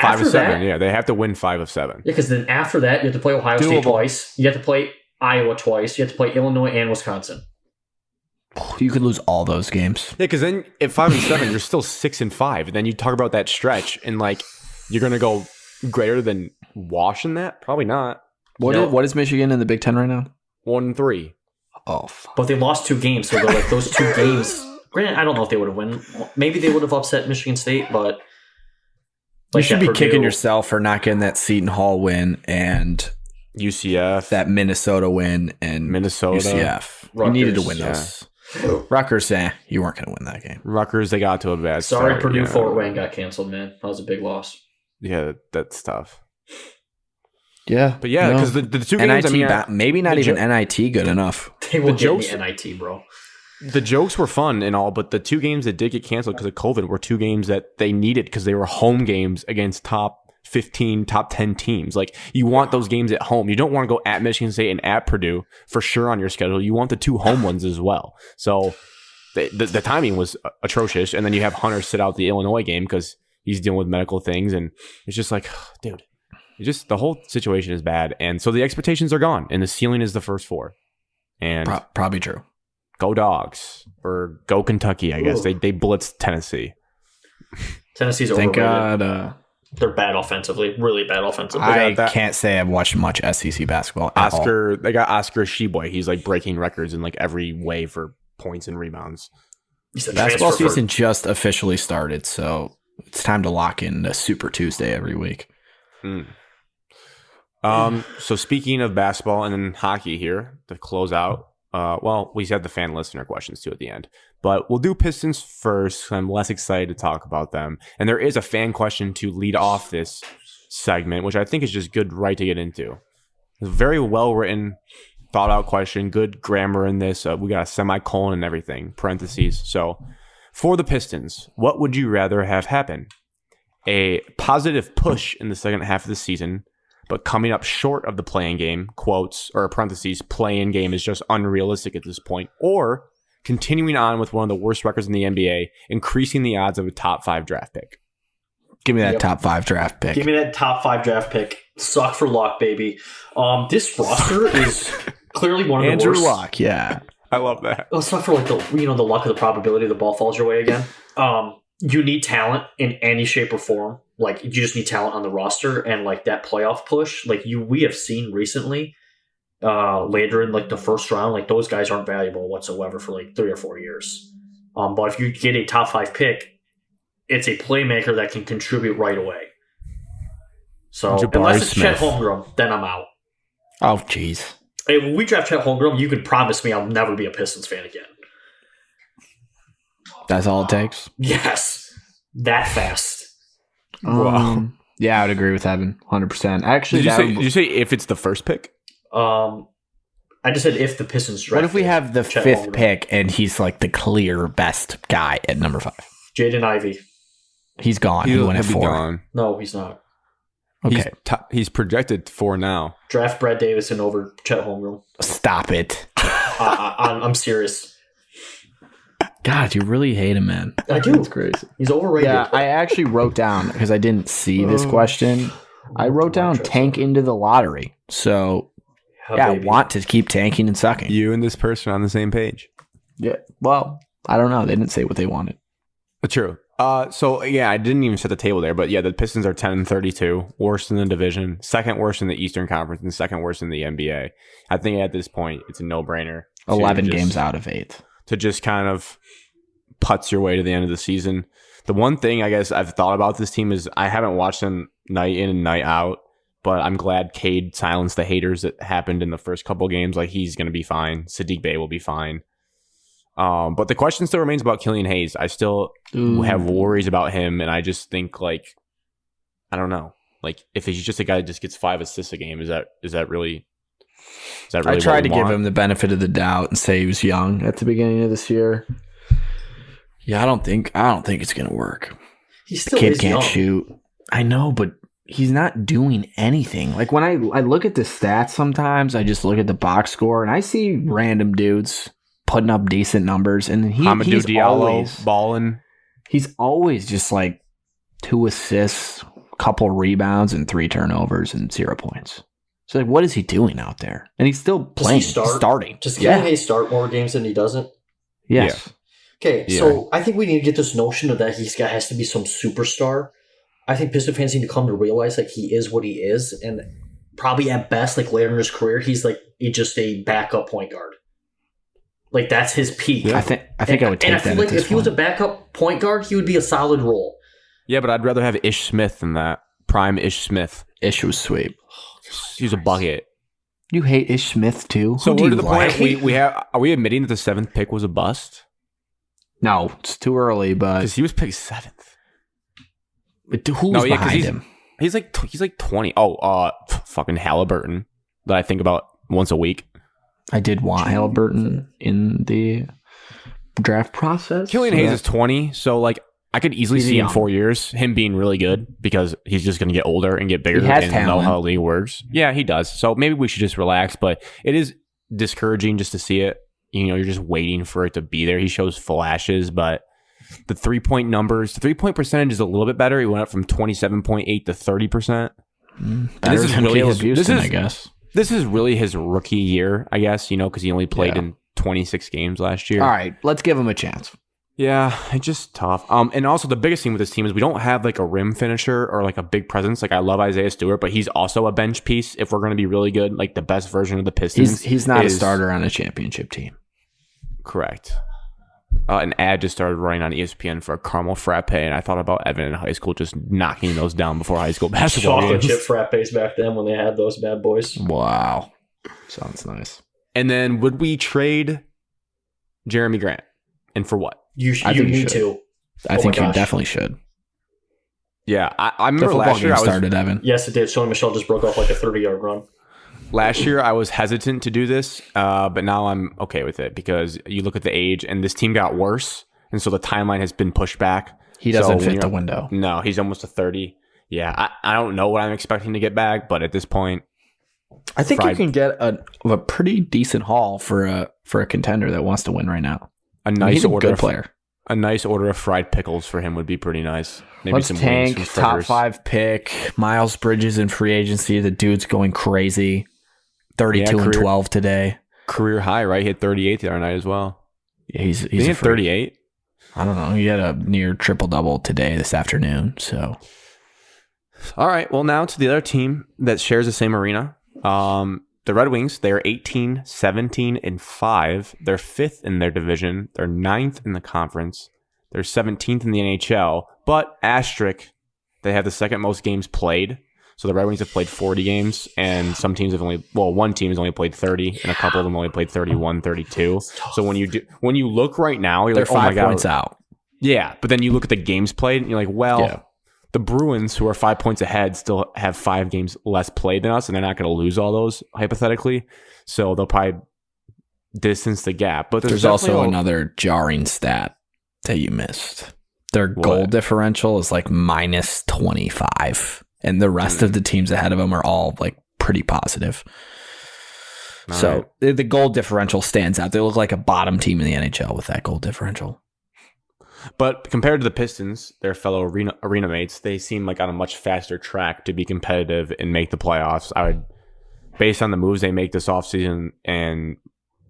5 of 7, yeah. They have to win 5 of 7. Yeah, because then after that, you have to play Ohio State twice. You have to play Iowa twice. You have to play Illinois and Wisconsin. You could lose all those games. Yeah, because then at 5 and 7, you're still 6 and 5. And then you talk about that stretch, and like you're going to go greater than Wash in that? Probably not. What is Michigan in the Big Ten right now? 1 and 3. Oh, fuck. But they lost 2 games, so they're like those 2 games. Granted, I don't know if they would have won. Maybe they would have upset Michigan State, but you should be kicking yourself for not getting that Seton Hall win and UCF, that Minnesota win, and UCF. Rutgers, you needed to win those. Rutgers, you weren't going to win that game. Rutgers, they got to a bad start. Sorry, Purdue Fort Wayne got canceled, man. That was a big loss. Yeah, that's tough. Yeah, but yeah, because the 2 games, NIT, maybe not even NIT good enough. They will get the NIT, bro. The jokes were fun and all, but the 2 games that did get canceled because of COVID were 2 games that they needed because they were home games against top 15, top 10 teams. Like, you want those games at home. You don't want to go at Michigan State and at Purdue for sure on your schedule. You want the 2 home ones as well. So the timing was atrocious. And then you have Hunter sit out the Illinois game because he's dealing with medical things. And it's just like, dude, the whole situation is bad. And so the expectations are gone. And the ceiling is the first 4. And probably true. Go Dogs or go Kentucky, I guess. They blitzed Tennessee. Tennessee's overrated. Thank God. They're bad offensively, really bad offensively. I can't say I've watched much SEC basketball at all. They got Oscar Sheboy. He's like breaking records in like every way for points and rebounds. Basketball season just officially started, so it's time to lock in a Super Tuesday every week. So speaking of basketball and then hockey here to close out. We had the fan listener questions too at the end, but we'll do Pistons first. I'm less excited to talk about them. And there is a fan question to lead off this segment, which I think is just good to get into. It's a very well written, thought out question, good grammar in this. We got a semicolon and everything, parentheses. So for the Pistons, what would you rather have happen? A positive push in the second half of the season, but coming up short of the play-in game, quotes, or parentheses, play-in game is just unrealistic at this point, or continuing on with one of the worst records in the NBA, increasing the odds of a top 5 draft pick. Give me that top 5 draft pick. Give me that top 5 draft pick. Suck for luck, baby. This roster is clearly one of the Andrew worst. Luck, yeah. I love that. Well, it's not for like the luck of the probability the ball falls your way again. You need talent in any shape or form. Like, you just need talent on the roster, and like that playoff push, like we have seen recently, later in like the first round, like those guys aren't valuable whatsoever for like 3 or 4 years. But if you get a top 5 pick, it's a playmaker that can contribute right away. So unless it's Chet Holmgren, then I'm out. Oh, jeez. Hey, when we draft Chet Holmgren, you can promise me I'll never be a Pistons fan again. That's all it takes? Yes. That fast. Wow. Yeah, I would agree with Evan, 100%. Actually, did you say if it's the first pick? I just said if the Pistons draft. What if we have the 5th pick and he's like the clear best guy at number 5? Jaden Ivey. He's gone. He went at 4. Gone. No, he's not. Okay. He's projected 4 now. Draft Brad Davison over Chet Holmgren. Stop it. I'm serious. God, you really hate him, man. I do. That's crazy. He's overrated. Yeah, I actually wrote down, because I didn't see this question, I wrote down tank into the lottery. So I want to keep tanking and sucking. You and this person are on the same page. Yeah. Well, I don't know. They didn't say what they wanted. True. So yeah, I didn't even set the table there, but yeah, the Pistons are 10-32, worst in the division, second worst in the Eastern Conference, and second worst in the NBA. I think at this point, it's a no-brainer. 11 games out of 8. To just kind of putz your way to the end of the season. The one thing I guess I've thought about this team is I haven't watched them night in and night out, but I'm glad Cade silenced the haters that happened in the first couple games. Like, he's going to be fine. Sadiq Bey will be fine. But the question still remains about Killian Hayes. I still have worries about him, and I just think, like, I don't know. Like, if he's just a guy that just gets 5 assists a game, is that really I tried to give him the benefit of the doubt and say he was young at the beginning of this year. Yeah, I don't think it's gonna work. He still the kid is can't young. shoot. I know, but he's not doing anything. Like, when I look at the stats sometimes, I just look at the box score and I see random dudes putting up decent numbers, and he's Diallo always balling. He's always just like 2 assists, a couple rebounds, and 3 turnovers and 0 points. So, like, what is he doing out there? And he's still playing. Does he start? He's starting. Does Killian Hayes start more games than he doesn't? Yes. Yeah. Okay, Yeah. so I think we need to get this notion of that has to be some superstar. I think Piston fans need to come to realize, like, he is what he is, and probably at best, like, later in his career, he's just a backup point guard. Like, that's his peak. I think I would take and I that. feel like if he was a backup point guard, he would be a solid role. Yeah, but I'd rather have Ish Smith than that. Prime Ish Smith. Ish was sweet. He's a bucket. You hate Ish Smith too? So Who do we're you to the like? point are we admitting that the 7th pick was a bust? No, it's too early. But Because he was picked 7th. who was behind him? He's like 20. Oh, fucking Halliburton that I think about once a week. I did want Halliburton in the draft process. Killian Hayes is 20, so like I could easily He's see in young. 4 years him being really good because he's just going to get older and get bigger He has and know talent. how the league works. Yeah, he does. So maybe we should just relax, but it is discouraging just to see it. You know, you're just waiting for it to be there. He shows flashes, but the 3-point numbers, the 3-point percentage is a little bit better. He went up from 27.8 to 30%. Better This is than really Caleb his- Houston, this is- I guess. This is really his rookie year, I guess, you know, because he only played Yeah. in 26 games last year. All right, let's give him a chance. Yeah, it's just tough. And also the biggest thing with this team is we don't have like a rim finisher or like a big presence. Like, I love Isaiah Stewart, but he's also a bench piece if we're going to be really good. Like, the best version of the Pistons. He's not a is- starter on a championship team. Correct. An ad just started running on ESPN for a caramel frappe, and I thought about Evan in high school just knocking those down before high school basketball Chocolate games. chip frappes back then when they had those bad boys. Wow, sounds nice. And then would we trade Jeremy Grant? And for what? You I think you need should. to. I Oh think my you gosh. definitely should. Yeah, I The remember football last year game I was started, Evan. Yes, it did. Sony Michelle just broke off like a 30-yard run. Last year, I was hesitant to do this, but now I'm okay with it because you look at the age, and this team got worse, and so the timeline has been pushed back. He doesn't So fit when the you're- window. No, he's almost a 30. Yeah, I don't know what I'm expecting to get back, but at this point, I think fried- you can get a pretty decent haul for a contender that wants to win right now. a nice He's a order good of, player. a nice order of fried pickles for him would be pretty nice. Maybe Let's some tank, wings from top Fritters. 5 pick, Miles Bridges in free agency. The dude's going crazy. 32 Yeah, and career- 12 today. Career high, right? He hit 38 the other night as well. Yeah, he's He a hit freak. 38. I don't know. He had a near triple double today, this afternoon. So All right. Well, now to the other team that shares the same arena. The Red Wings, they are 18, 17, and 5. They're 5th in their division. They're 9th in the conference. They're 17th in the NHL. But asterisk, they have the second most games played. So the Red Wings have played 40 games, and some teams have one team has only played 30, and a couple of them only played 31, 32. So when you look right now, you're they're like, oh my 5 God. points out. Yeah, but then you look at the games played, and you're like, well, Yeah. the Bruins, who are 5 points ahead, still have 5 games less played than us, and they're not going to lose all those, hypothetically. So they'll probably distance the gap. But There's also another jarring stat that you missed. Their goal What? differential is like minus 25. And the rest of the teams ahead of them are all like pretty positive. All So right. the goal differential stands out. They look like a bottom team in the NHL with that goal differential. But compared to the Pistons, their fellow arena mates, they seem like on a much faster track to be competitive and make the playoffs. I would based on the moves they make this offseason and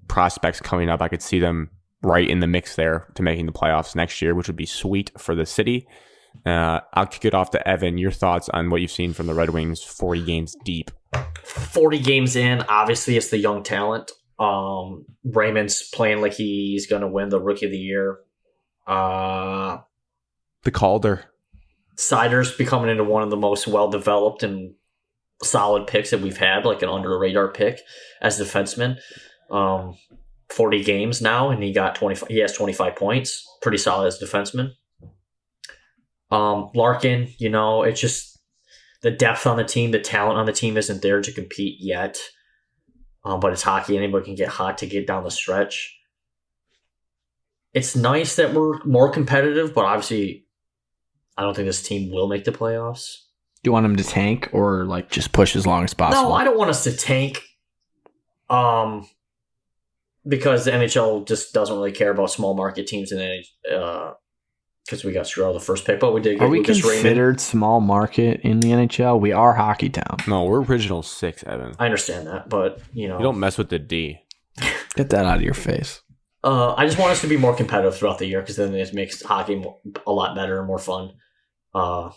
prospects coming up, I could see them right in the mix there to making the playoffs next year, which would be sweet for the city. I'll kick it off to Evan. Your thoughts on what you've seen from the Red Wings 40 games deep? 40 games in, obviously it's the young talent. Raymond's playing like he's going to win the Rookie of the Year. The Calder. Sider's becoming into one of the most well-developed and solid picks that we've had, like an under-the-radar pick as a defenseman. 40 games now, and he has 25 points. Pretty solid as a defenseman. Larkin, it's just the depth on the team, the talent on the team isn't there to compete yet. But it's hockey. Anybody can get hot to get down the stretch. It's nice that we're more competitive, but obviously I don't think this team will make the playoffs. Do you want them to tank or like just push as long as possible? No, I don't want us to tank. Because the NHL just doesn't really care about small market teams in any because we got screwed out of the first pick, but we did get Lucas Raymond. Are we considered small market in the NHL? We are Hockey Town. No, we're Original 6, Evan. I understand that, but you don't mess with the D. Get that out of your face. I just want us to be more competitive throughout the year because then it makes hockey a lot better and more fun. In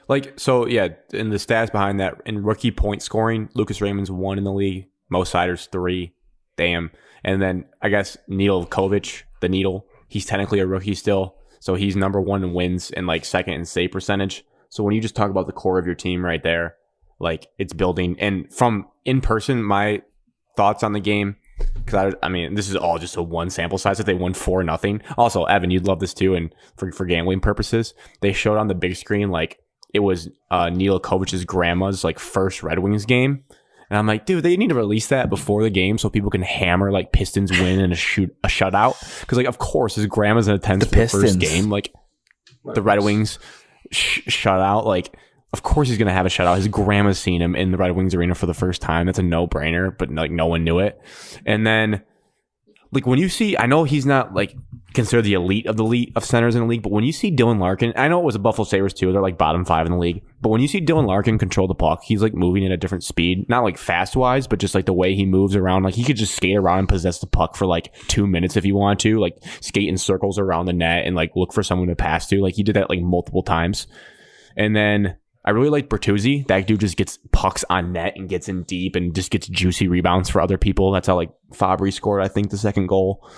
the stats behind that, in rookie point scoring, Lucas Raymond's 1 in the league. Mo Sider's 3. Damn. And then I guess Neil Kovic, the Needle, he's technically a rookie still. So he's number 1 in wins and like second in save percentage. So when you just talk about the core of your team right there, like it's building. And from in person, my thoughts on the game, because I mean, this is all just a one sample size that they won 4-0. Also, Evan, you'd love this too. And for gambling purposes, they showed on the big screen, like it was Neil Kovic's grandma's like first Red Wings game. And I'm like, dude, they need to release that before the game so people can hammer like Pistons win and a shutout. Because like, of course, his grandma's in attendance for the first game. Like the Red Wings shutout. Like, of course he's gonna have a shutout. His grandma's seen him in the Red Wings arena for the first time. That's a no brainer. But like, no one knew it. And then, like when you see, I know he's not like considered the elite of centers in the league, but when you see Dylan Larkin, I know it was the Buffalo Sabres too. They're like bottom 5 in the league. But when you see Dylan Larkin control the puck, he's like moving at a different speed, not like fast wise, but just like the way he moves around. Like he could just skate around and possess the puck for like 2 minutes if he wanted to, like skate in circles around the net and like look for someone to pass to. Like he did that like multiple times. And then I really like Bertuzzi. That dude just gets pucks on net and gets in deep and just gets juicy rebounds for other people. That's how like Fabry scored, I think, the second goal.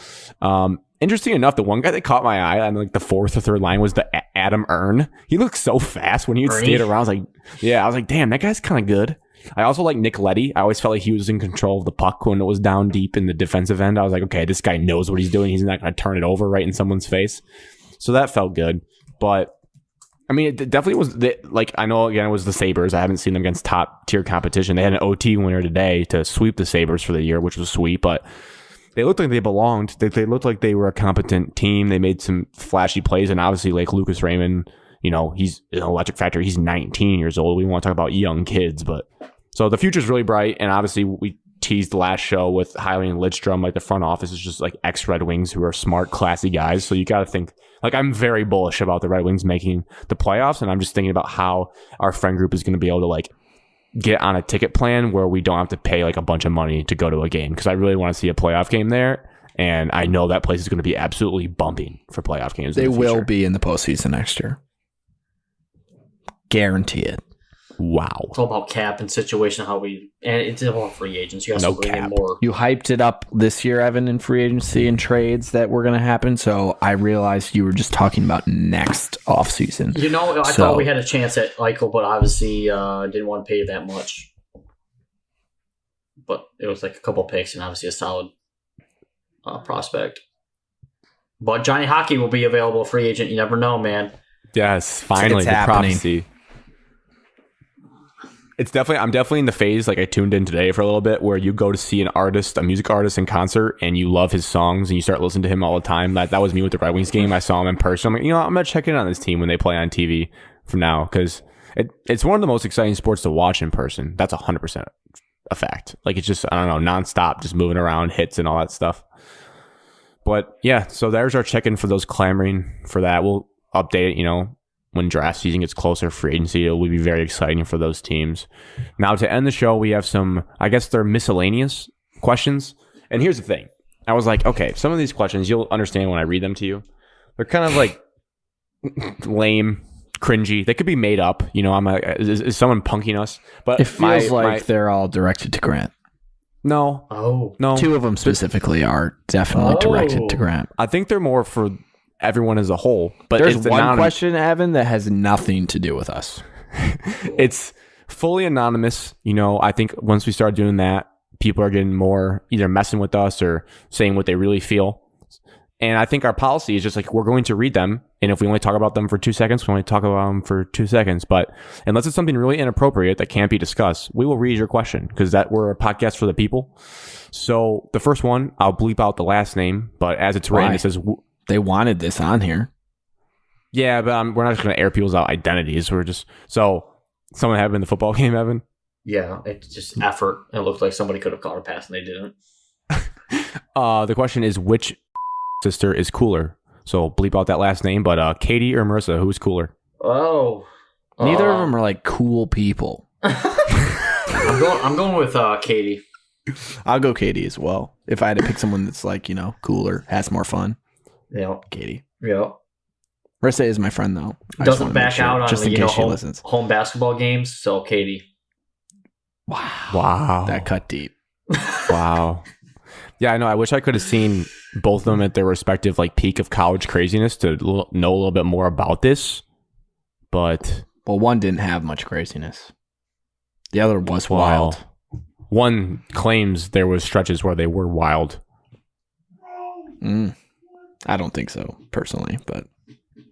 Interesting enough, the one guy that caught my eye on like the fourth or third line was the Adam Ern. He looked so fast when he'd skate around. I was like, damn, that guy's kind of good. I also like Nick Leddy. I always felt like he was in control of the puck when it was down deep in the defensive end. I was like, okay, this guy knows what he's doing. He's not going to turn it over right in someone's face. So that felt good. But I mean, it definitely was I know again it was the Sabres. I haven't seen them against top tier competition. They had an OT winner today to sweep the Sabres for the year, which was sweet, but they looked like they belonged. They looked like they were a competent team. They made some flashy plays, and obviously like Lucas Raymond, he's an electric factor. He's 19 years old. We want to talk about young kids, but so the future's really bright, and obviously we teased the last show with Hiley and Lidstrom. Like the front office is just like ex-Red Wings who are smart, classy guys. So you got to think. Like, I'm very bullish about the Red Wings making the playoffs, and I'm just thinking about how our friend group is going to be able to, like, get on a ticket plan where we don't have to pay, like, a bunch of money to go to a game, because I really want to see a playoff game there, and I know that place is going to be absolutely bumping for playoff games. They will be in the postseason next year. Guarantee it. Wow. It's all about cap and situation, and it's all about free agents. You have to bring in more. You hyped it up this year, Evan, in free agency and trades that were going to happen. So I realized you were just talking about next offseason. I thought we had a chance at Eichel, but obviously didn't want to pay that much. But it was like a couple picks and obviously a solid prospect. But Johnny Hockey will be available free agent. You never know, man. Yes, finally, the prophecy. I'm definitely in the phase, like I tuned in today for a little bit, where you go to see a music artist in concert, and you love his songs, and you start listening to him all the time. That was me with the Red Wings game. I saw him in person. I'm like, I'm going to check in on this team when they play on TV from now, because it's one of the most exciting sports to watch in person. That's 100% a fact. Like, it's just, I don't know, nonstop, just moving around, hits and all that stuff. But yeah, so there's our check-in for those clamoring for that. We'll update it, when draft season gets closer, free agency, it will be very exciting for those teams. Now, to end the show, we have some, I guess they're miscellaneous questions. And here's the thing. I was like, okay, some of these questions, you'll understand when I read them to you. They're kind of like lame, cringy. They could be made up. You know, is someone punking us? But it feels like they're all directed to Grant. No. Oh. No. Two of them specifically are definitely directed to Grant. I think they're more for everyone as a whole. But there's it's one question, Evan, that has nothing to do with us. It's fully anonymous. You know, I think once we start doing that, people are getting more either messing with us or saying what they really feel. And I think our policy is just like, we're going to read them. And if we only talk about them for 2 seconds, we only talk about them for 2 seconds. But unless it's something really inappropriate that can't be discussed, we will read your question because we're a podcast for the people. So the first one, I'll bleep out the last name, but as it's written, it says... They wanted this on here. Yeah, but we're not just going to air people's out identities. We're just... So someone having the football game, Evan? Yeah, it's just effort. It looked like somebody could have caught a pass and they didn't. The question is, which sister is cooler? So bleep out that last name, but Katie or Marissa, who's cooler? Oh. Neither of them are like cool people. I'm going with Katie. I'll go Katie as well. If I had to pick someone that's like, you know, cooler, has more fun. Yeah. Katie. Yeah. Marissa is my friend though. Doesn't back out on just in case she listens. Home basketball games, so Katie. Wow. That cut deep. Wow. Yeah, I know. I wish I could have seen both of them at their respective like peak of college craziness to know a little bit more about this. But one didn't have much craziness. The other was wild. One claims there was stretches where they were wild. I don't think so personally, but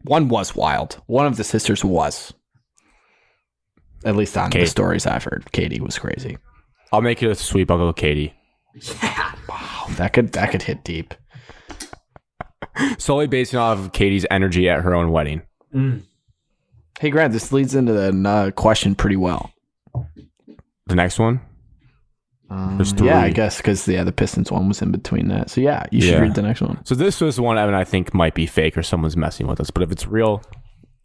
one was wild. One of the sisters was. At least on the stories I've heard, Katie was crazy. I'll make it a sweep. I'll go Katie. Yeah. Wow, that could hit deep. Solely based off of Katie's energy at her own wedding. Hey, Grant, this leads into the question pretty well. The next one? There's three. Yeah, I guess because the Pistons one was in between that. So yeah, you should read the next one. So this was one Evan I think might be fake or someone's messing with us. But if it's real,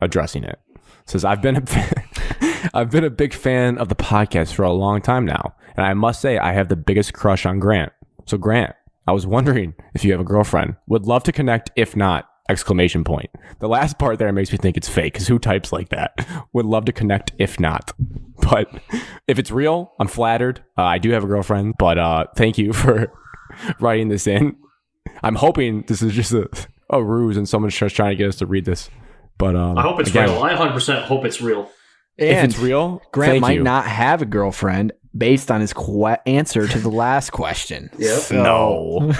addressing it. It says, I've been a big fan of the podcast for a long time now, and I must say I have the biggest crush on Grant. So Grant, I was wondering if you have a girlfriend. Would love to connect. If not, ! The last part there makes me think it's fake because who types like that? Would love to connect. If not, but if it's real, I'm flattered. I do have a girlfriend, but thank you for writing this in. I'm hoping this is just a ruse and someone's just trying to get us to read this. But I hope it's real. I 100% hope it's real. And if it's real, Grant might not have a girlfriend based on his answer to the last question. Yep. No.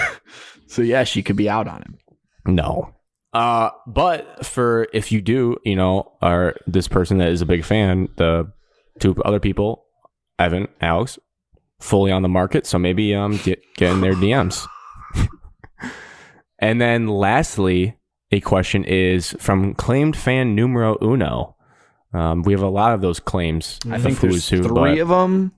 So yeah, she could be out on him. No. But for if you do, you know, are this person that is a big fan, the two other people, Evan, Alex, fully on the market. So maybe get in their DMs. And then lastly, a question is from claimed fan numero uno. We have a lot of those claims. I think there's three of them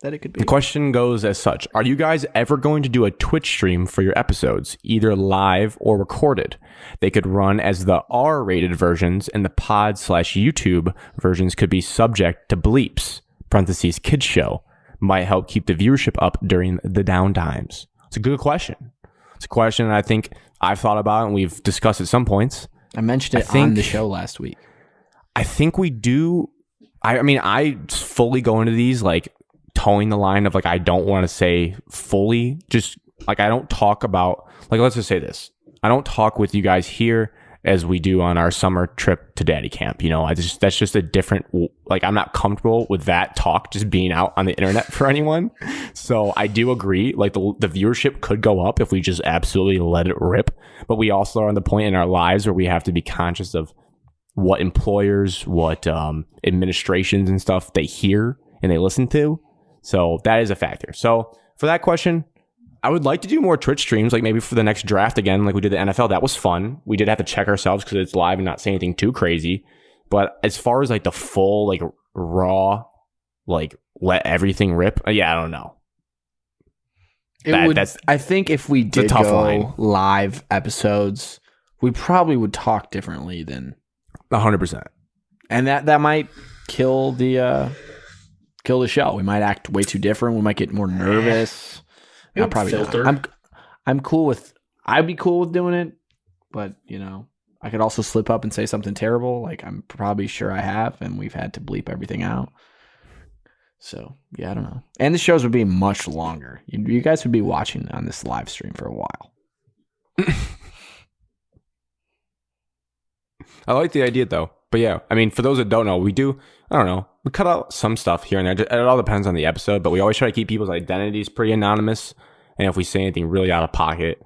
that it could be. The question goes as such. Are you guys ever going to do a Twitch stream for your episodes, either live or recorded? They could run as the R-rated versions, and the pod/YouTube versions could be subject to bleeps, parentheses, kids show. Might help keep the viewership up during the down times. It's a good question. It's a question I think I've thought about and we've discussed at some points. I mentioned it on the show last week. I think we do. I mean, I fully go into these like towing the line of like, I don't want to say fully, just like I don't talk about, like, let's just say this. I don't talk with you guys here as we do on our summer trip to daddy camp. You know, that's just a different, like, I'm not comfortable with that talk just being out on the internet for anyone. So I do agree, like the viewership could go up if we just absolutely let it rip. But we also are on the point in our lives where we have to be conscious of what employers, what administrations and stuff they hear and they listen to. So that is a factor. So for that question, I would like to do more Twitch streams, like maybe for the next draft again, like we did the NFL. That was fun. We did have to check ourselves because it's live and not say anything too crazy. But as far as like the full, like raw, like let everything rip, yeah, I don't know. I think if we did go live episodes, we probably would talk differently than 100%. And that might kill the show. We might act way too different. We might get more nervous. You'll Probably filter. not. I'm cool with. I'd be cool with doing it, but I could also slip up and say something terrible. Like I'm probably sure I have, and we've had to bleep everything out. So yeah, I don't know. And the shows would be much longer. You guys would be watching on this live stream for a while. I like the idea though. But yeah, I mean, for those that don't know, we cut out some stuff here and there. It all depends on the episode, but we always try to keep people's identities pretty anonymous. And if we say anything really out of pocket,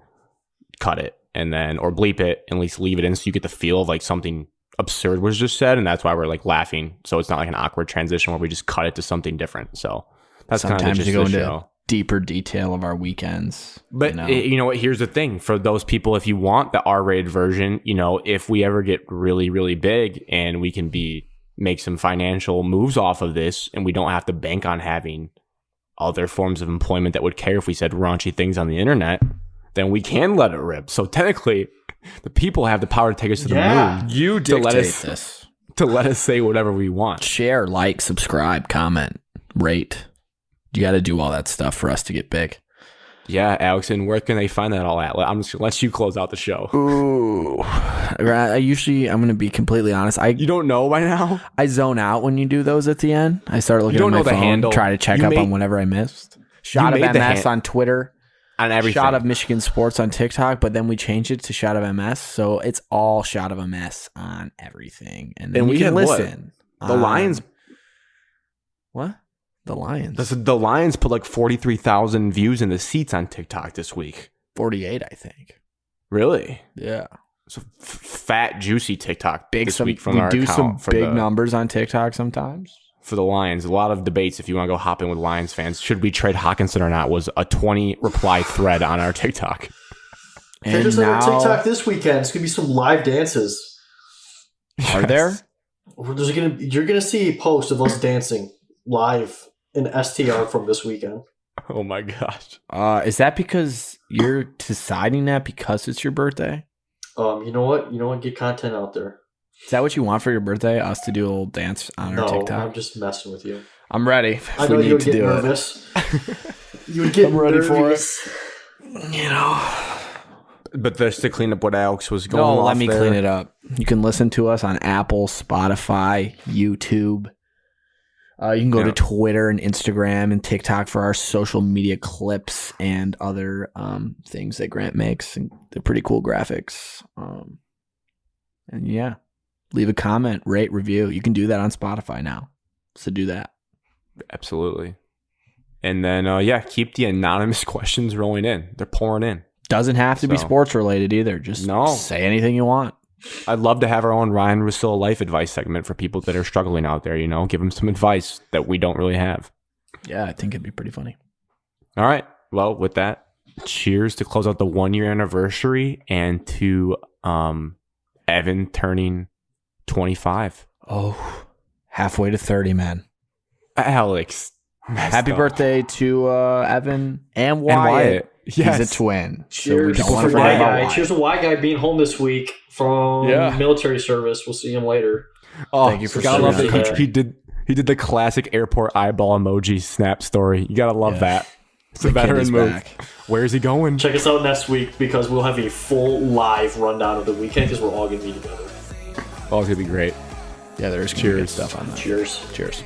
cut it and then, or bleep it, and at least leave it in so you get the feel of like something absurd was just said. And that's why we're like laughing. So it's not like an awkward transition where we just cut it to something different. So that's kind of sometimes just you go the into show. Deeper detail of our weekends. But you know what? Here's the thing. For those people, if you want the R-rated version, if we ever get really, really big and we can make some financial moves off of this and we don't have to bank on having other forms of employment that would care if we said raunchy things on the internet, then we can let it rip. So technically, the people have the power to take us to the moon. You dictate this. To let us say whatever we want. Share, like, subscribe, comment, rate. You got to do all that stuff for us to get big. Yeah, Alex, and where can they find that all at? I'm just going to let you close out the show. Ooh. I'm going to be completely honest. You don't know by now? I zone out when you do those at the end. I start looking at my phone, handle. try to check on whatever I missed. Shot of MS on Twitter. On everything. Shot of Michigan Sports on TikTok, but then we changed it to Shot of MS. So it's all Shot of MS on everything. And then we can listen. The Lions. What? The Lions. The Lions put like 43,000 views in the seats on TikTok this week. 48, I think. Really? Yeah. So fat, juicy TikTok this week from we our do account. some big numbers on TikTok sometimes. For the Lions. A lot of debates if you want to go hop in with Lions fans. Should we trade Hawkinson or not was a 20 reply thread on our TikTok. And there's our TikTok this weekend. It's going to be some live dances. Are there? You're gonna see a post of us dancing live in STR from this weekend. Oh my gosh. Is that because you're deciding that because it's your birthday? You know what? Get content out there. Is that what you want for your birthday? Us to do a little dance on our TikTok? No, I'm just messing with you. I'm ready. I know you would get nervous. You would get nervous. You know. But just to clean up what Alex was going No, off let me there. clean it up. You can listen to us on Apple, Spotify, YouTube. You can go to Twitter and Instagram and TikTok for our social media clips and other things that Grant makes. And they're pretty cool graphics. And yeah, leave a comment, rate, review. You can do that on Spotify now. So do that. Absolutely. And then, keep the anonymous questions rolling in. They're pouring in. Doesn't have to be sports related either. Just say anything you want. I'd love to have our own Ryan Russillo life advice segment for people that are struggling out there, give them some advice that we don't really have. Yeah, I think it'd be pretty funny. All right. Well, with that, cheers to close out the 1-year anniversary and to Evan turning 25. Oh, halfway to 30, man. Alex. Happy birthday to Evan and Wyatt. Yes. He's a twin. Cheers so to Y Guy. Cheers to Y Guy being home this week from military service. We'll see him later. Oh, thank you for gotta love serving that us. he did the classic airport eyeball emoji snap story. You gotta love that. It's a veteran move. Back. Where is he going? Check us out next week because we'll have a full live rundown of the weekend because we're all gonna be together. Oh, it's gonna be great. Yeah, there's good stuff on that. Cheers. Cheers.